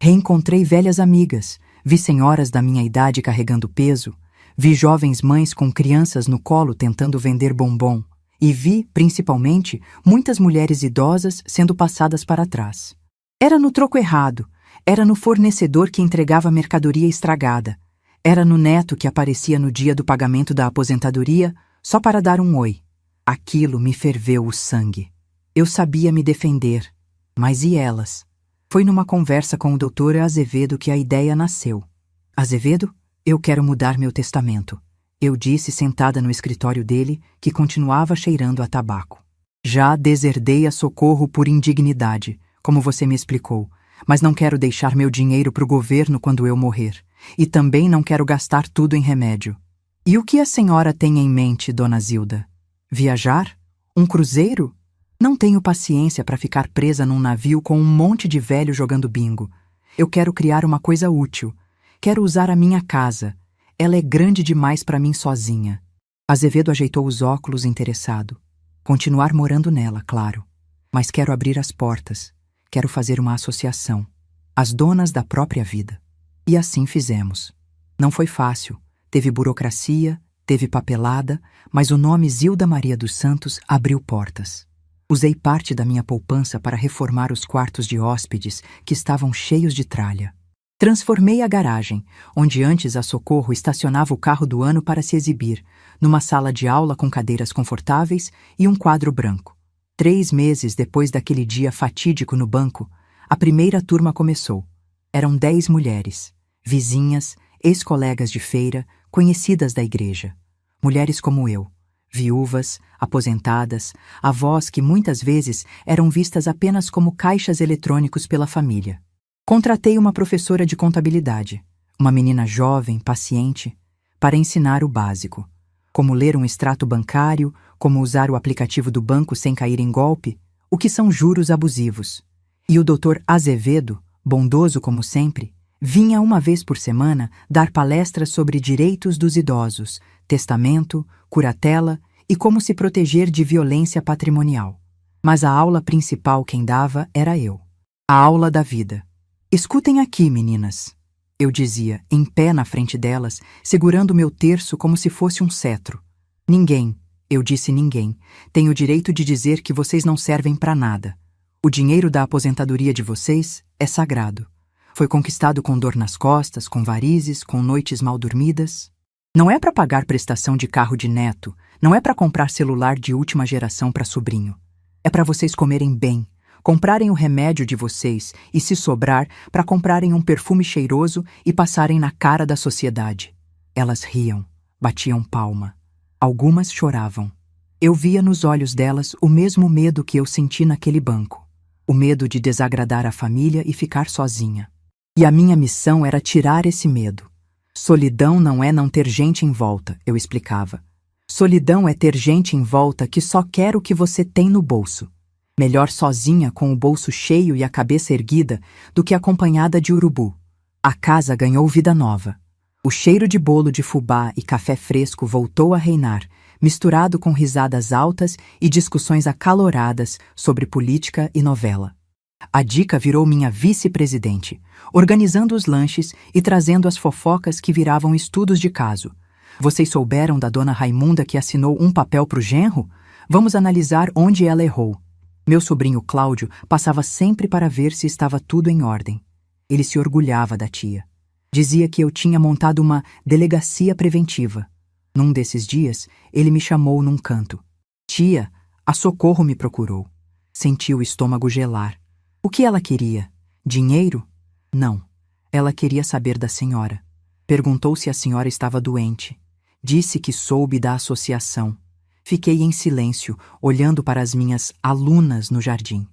Reencontrei velhas amigas, vi senhoras da minha idade carregando peso, vi jovens mães com crianças no colo tentando vender bombom e vi, principalmente, muitas mulheres idosas sendo passadas para trás. Era no troco errado, era no fornecedor que entregava mercadoria estragada, era no neto que aparecia no dia do pagamento da aposentadoria só para dar um oi. Aquilo me ferveu o sangue. Eu sabia me defender, mas e elas? Foi numa conversa com o Dr. Azevedo que a ideia nasceu. Azevedo, eu quero mudar meu testamento, eu disse sentada no escritório dele, que continuava cheirando a tabaco. Já deserdei a Socorro por indignidade, como você me explicou, mas não quero deixar meu dinheiro para o governo quando eu morrer, e também não quero gastar tudo em remédio. E o que a senhora tem em mente, dona Zilda? Viajar? Um cruzeiro? Não tenho paciência para ficar presa num navio com um monte de velho jogando bingo. Eu quero criar uma coisa útil. Quero usar a minha casa. Ela é grande demais para mim sozinha. Azevedo ajeitou os óculos interessado. Continuar morando nela, claro. Mas quero abrir as portas. Quero fazer uma associação. As donas da própria vida. E assim fizemos. Não foi fácil. Teve burocracia, teve papelada, mas o nome Zilda Maria dos Santos abriu portas. Usei parte da minha poupança para reformar os quartos de hóspedes que estavam cheios de tralha. Transformei a garagem, onde antes a Socorro estacionava o carro do ano para se exibir, numa sala de aula com cadeiras confortáveis e um quadro branco. 3 meses depois daquele dia fatídico no banco, a primeira turma começou. Eram 10 mulheres, vizinhas, ex-colegas de feira, conhecidas da igreja. Mulheres como eu, viúvas, aposentadas, avós que muitas vezes eram vistas apenas como caixas eletrônicos pela família. Contratei uma professora de contabilidade, uma menina jovem, paciente, para ensinar o básico. Como ler um extrato bancário, como usar o aplicativo do banco sem cair em golpe, o que são juros abusivos. E o Dr. Azevedo, bondoso como sempre, vinha uma vez por semana dar palestras sobre direitos dos idosos, testamento, curatela e como se proteger de violência patrimonial. Mas a aula principal quem dava era eu. A aula da vida. Escutem aqui, meninas, eu dizia, em pé na frente delas, segurando meu terço como se fosse um cetro. Ninguém, eu disse ninguém, tem o direito de dizer que vocês não servem para nada. O dinheiro da aposentadoria de vocês é sagrado. Foi conquistado com dor nas costas, com varizes, com noites mal dormidas. Não é para pagar prestação de carro de neto, não é para comprar celular de última geração para sobrinho. É para vocês comerem bem, comprarem o remédio de vocês e, se sobrar, para comprarem um perfume cheiroso e passarem na cara da sociedade. Elas riam, batiam palma. Algumas choravam. Eu via nos olhos delas o mesmo medo que eu senti naquele banco. O medo de desagradar a família e ficar sozinha. E a minha missão era tirar esse medo. Solidão não é não ter gente em volta, eu explicava. Solidão é ter gente em volta que só quer o que você tem no bolso. Melhor sozinha com o bolso cheio e a cabeça erguida do que acompanhada de urubu. A casa ganhou vida nova. O cheiro de bolo de fubá e café fresco voltou a reinar, misturado com risadas altas e discussões acaloradas sobre política e novela. A Dica virou minha vice-presidente, organizando os lanches e trazendo as fofocas que viravam estudos de caso. Vocês souberam da dona Raimunda que assinou um papel pro genro? Vamos analisar onde ela errou. Meu sobrinho Cláudio passava sempre para ver se estava tudo em ordem. Ele se orgulhava da tia. Dizia que eu tinha montado uma delegacia preventiva. Num desses dias, ele me chamou num canto. Tia, a Socorro me procurou. Senti o estômago gelar. O que ela queria? Dinheiro? Não. Ela queria saber da senhora. Perguntou se a senhora estava doente. Disse que soube da associação. Fiquei em silêncio, olhando para as minhas alunas no jardim.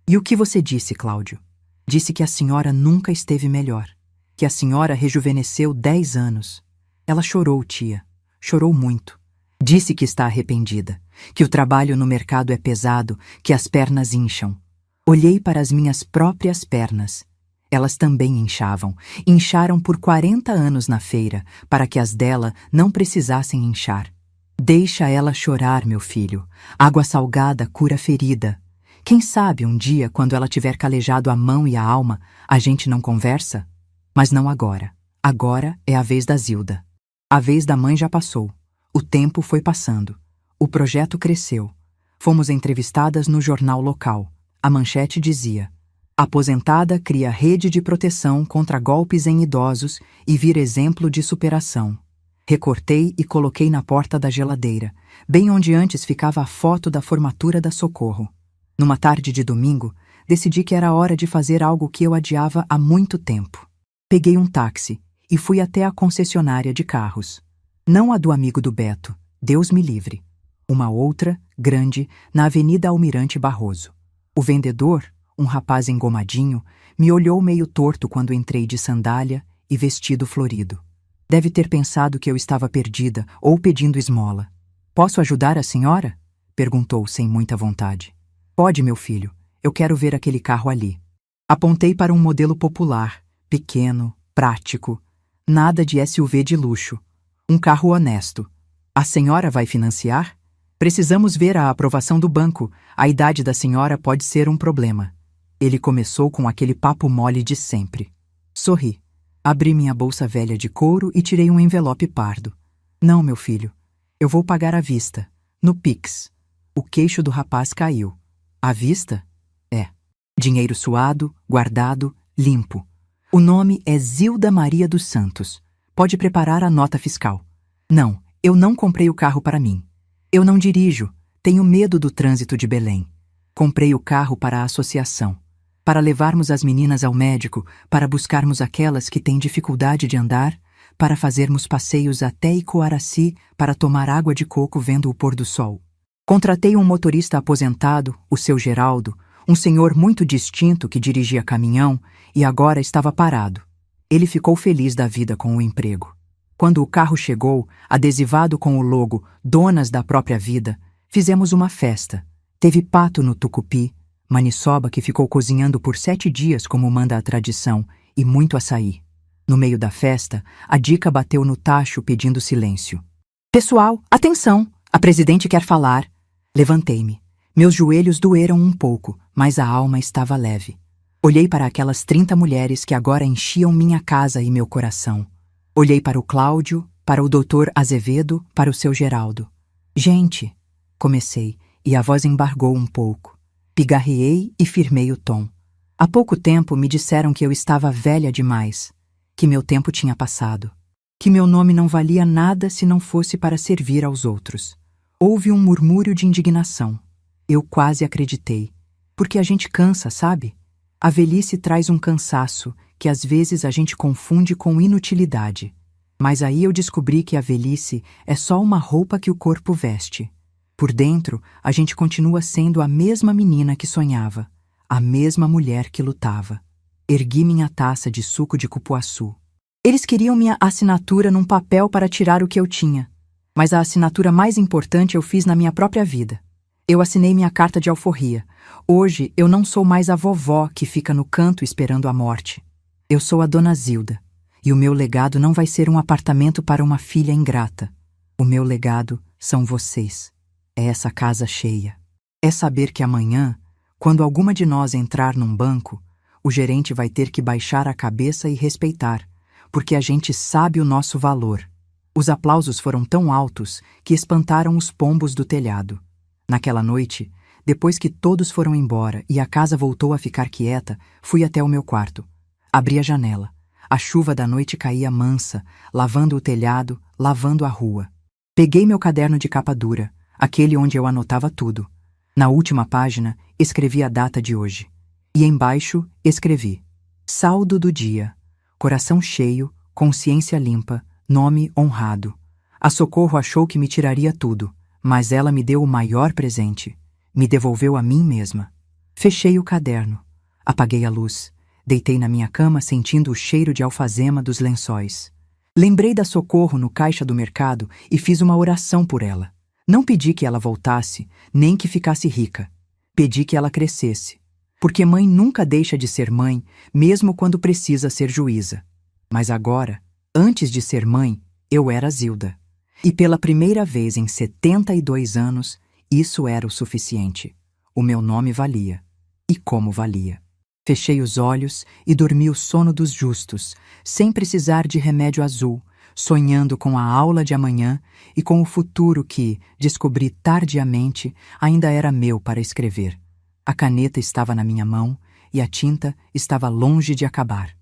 E o que você disse, Cláudio? Disse que a senhora nunca esteve melhor. Que a senhora rejuvenesceu 10 anos. Ela chorou, tia. Chorou muito. Disse que está arrependida. Que o trabalho no mercado é pesado, que as pernas incham. Olhei para as minhas próprias pernas. Elas também inchavam. Incharam por 40 anos na feira, para que as dela não precisassem inchar. Deixa ela chorar, meu filho. Água salgada cura ferida. Quem sabe um dia, quando ela tiver calejado a mão e a alma, a gente não conversa? Mas não agora. Agora é a vez da Zilda. A vez da mãe já passou. O tempo foi passando. O projeto cresceu. Fomos entrevistadas no jornal local. A manchete dizia: aposentada cria rede de proteção contra golpes em idosos e vira exemplo de superação. Recortei e coloquei na porta da geladeira, bem onde antes ficava a foto da formatura da Socorro. Numa tarde de domingo, decidi que era hora de fazer algo que eu adiava há muito tempo. Peguei um táxi e fui até a concessionária de carros. Não a do amigo do Beto, Deus me livre. Uma outra, grande, na Avenida Almirante Barroso. O vendedor, um rapaz engomadinho, me olhou meio torto quando entrei de sandália e vestido florido. Deve ter pensado que eu estava perdida ou pedindo esmola. Posso ajudar a senhora? Perguntou sem muita vontade. Pode, meu filho. Eu quero ver aquele carro ali. Apontei para um modelo popular, pequeno, prático. Nada de SUV de luxo. Um carro honesto. A senhora vai financiar? Precisamos ver a aprovação do banco. A idade da senhora pode ser um problema. Ele começou com aquele papo mole de sempre. Sorri. Abri minha bolsa velha de couro e tirei um envelope pardo. Não, meu filho. Eu vou pagar à vista. No Pix. O queixo do rapaz caiu. À vista? É. Dinheiro suado, guardado, limpo. O nome é Zilda Maria dos Santos. Pode preparar a nota fiscal. Não, eu não comprei o carro para mim. Eu não dirijo. Tenho medo do trânsito de Belém. Comprei o carro para a associação. Para levarmos as meninas ao médico, para buscarmos aquelas que têm dificuldade de andar, para fazermos passeios até Icoaraci, para tomar água de coco vendo o pôr do sol. Contratei um motorista aposentado, o seu Geraldo, um senhor muito distinto que dirigia caminhão e agora estava parado. Ele ficou feliz da vida com o emprego. Quando o carro chegou, adesivado com o logo Donas da Própria Vida, fizemos uma festa. Teve pato no tucupi, maniçoba que ficou cozinhando por 7 dias como manda a tradição, e muito açaí. No meio da festa, a Dica bateu no tacho pedindo silêncio. Pessoal, atenção! A presidente quer falar. Levantei-me. Meus joelhos doeram um pouco, mas a alma estava leve. Olhei para aquelas 30 mulheres que agora enchiam minha casa e meu coração. Olhei para o Cláudio, para o doutor Azevedo, para o seu Geraldo. Gente, comecei, e a voz embargou um pouco. Pigarreei e firmei o tom. Há pouco tempo me disseram que eu estava velha demais, que meu tempo tinha passado, que meu nome não valia nada se não fosse para servir aos outros. Houve um murmúrio de indignação. Eu quase acreditei. Porque a gente cansa, sabe? A velhice traz um cansaço que às vezes a gente confunde com inutilidade. Mas aí eu descobri que a velhice é só uma roupa que o corpo veste. Por dentro, a gente continua sendo a mesma menina que sonhava, a mesma mulher que lutava. Ergui minha taça de suco de cupuaçu. Eles queriam minha assinatura num papel para tirar o que eu tinha. Mas a assinatura mais importante eu fiz na minha própria vida. Eu assinei minha carta de alforria. Hoje eu não sou mais a vovó que fica no canto esperando a morte. Eu sou a Dona Zilda. E o meu legado não vai ser um apartamento para uma filha ingrata. O meu legado são vocês. É essa casa cheia. É saber que amanhã, quando alguma de nós entrar num banco, o gerente vai ter que baixar a cabeça e respeitar, porque a gente sabe o nosso valor. Os aplausos foram tão altos que espantaram os pombos do telhado. Naquela noite, depois que todos foram embora e a casa voltou a ficar quieta, fui até o meu quarto. Abri a janela. A chuva da noite caía mansa, lavando o telhado, lavando a rua. Peguei meu caderno de capa dura, aquele onde eu anotava tudo. Na última página, escrevi a data de hoje. E embaixo, escrevi: saldo do dia, coração cheio, consciência limpa, nome honrado. A Socorro achou que me tiraria tudo, mas ela me deu o maior presente. Me devolveu a mim mesma. Fechei o caderno. Apaguei a luz. Deitei na minha cama sentindo o cheiro de alfazema dos lençóis. Lembrei da Socorro no caixa do mercado e fiz uma oração por ela. Não pedi que ela voltasse, nem que ficasse rica. Pedi que ela crescesse. Porque mãe nunca deixa de ser mãe, mesmo quando precisa ser juíza. Mas agora, antes de ser mãe, eu era Zilda. E pela primeira vez em 72 anos, isso era o suficiente. O meu nome valia. E como valia. Fechei os olhos e dormi o sono dos justos, sem precisar de remédio azul, sonhando com a aula de amanhã e com o futuro que, descobri tardiamente, ainda era meu para escrever. A caneta estava na minha mão e a tinta estava longe de acabar.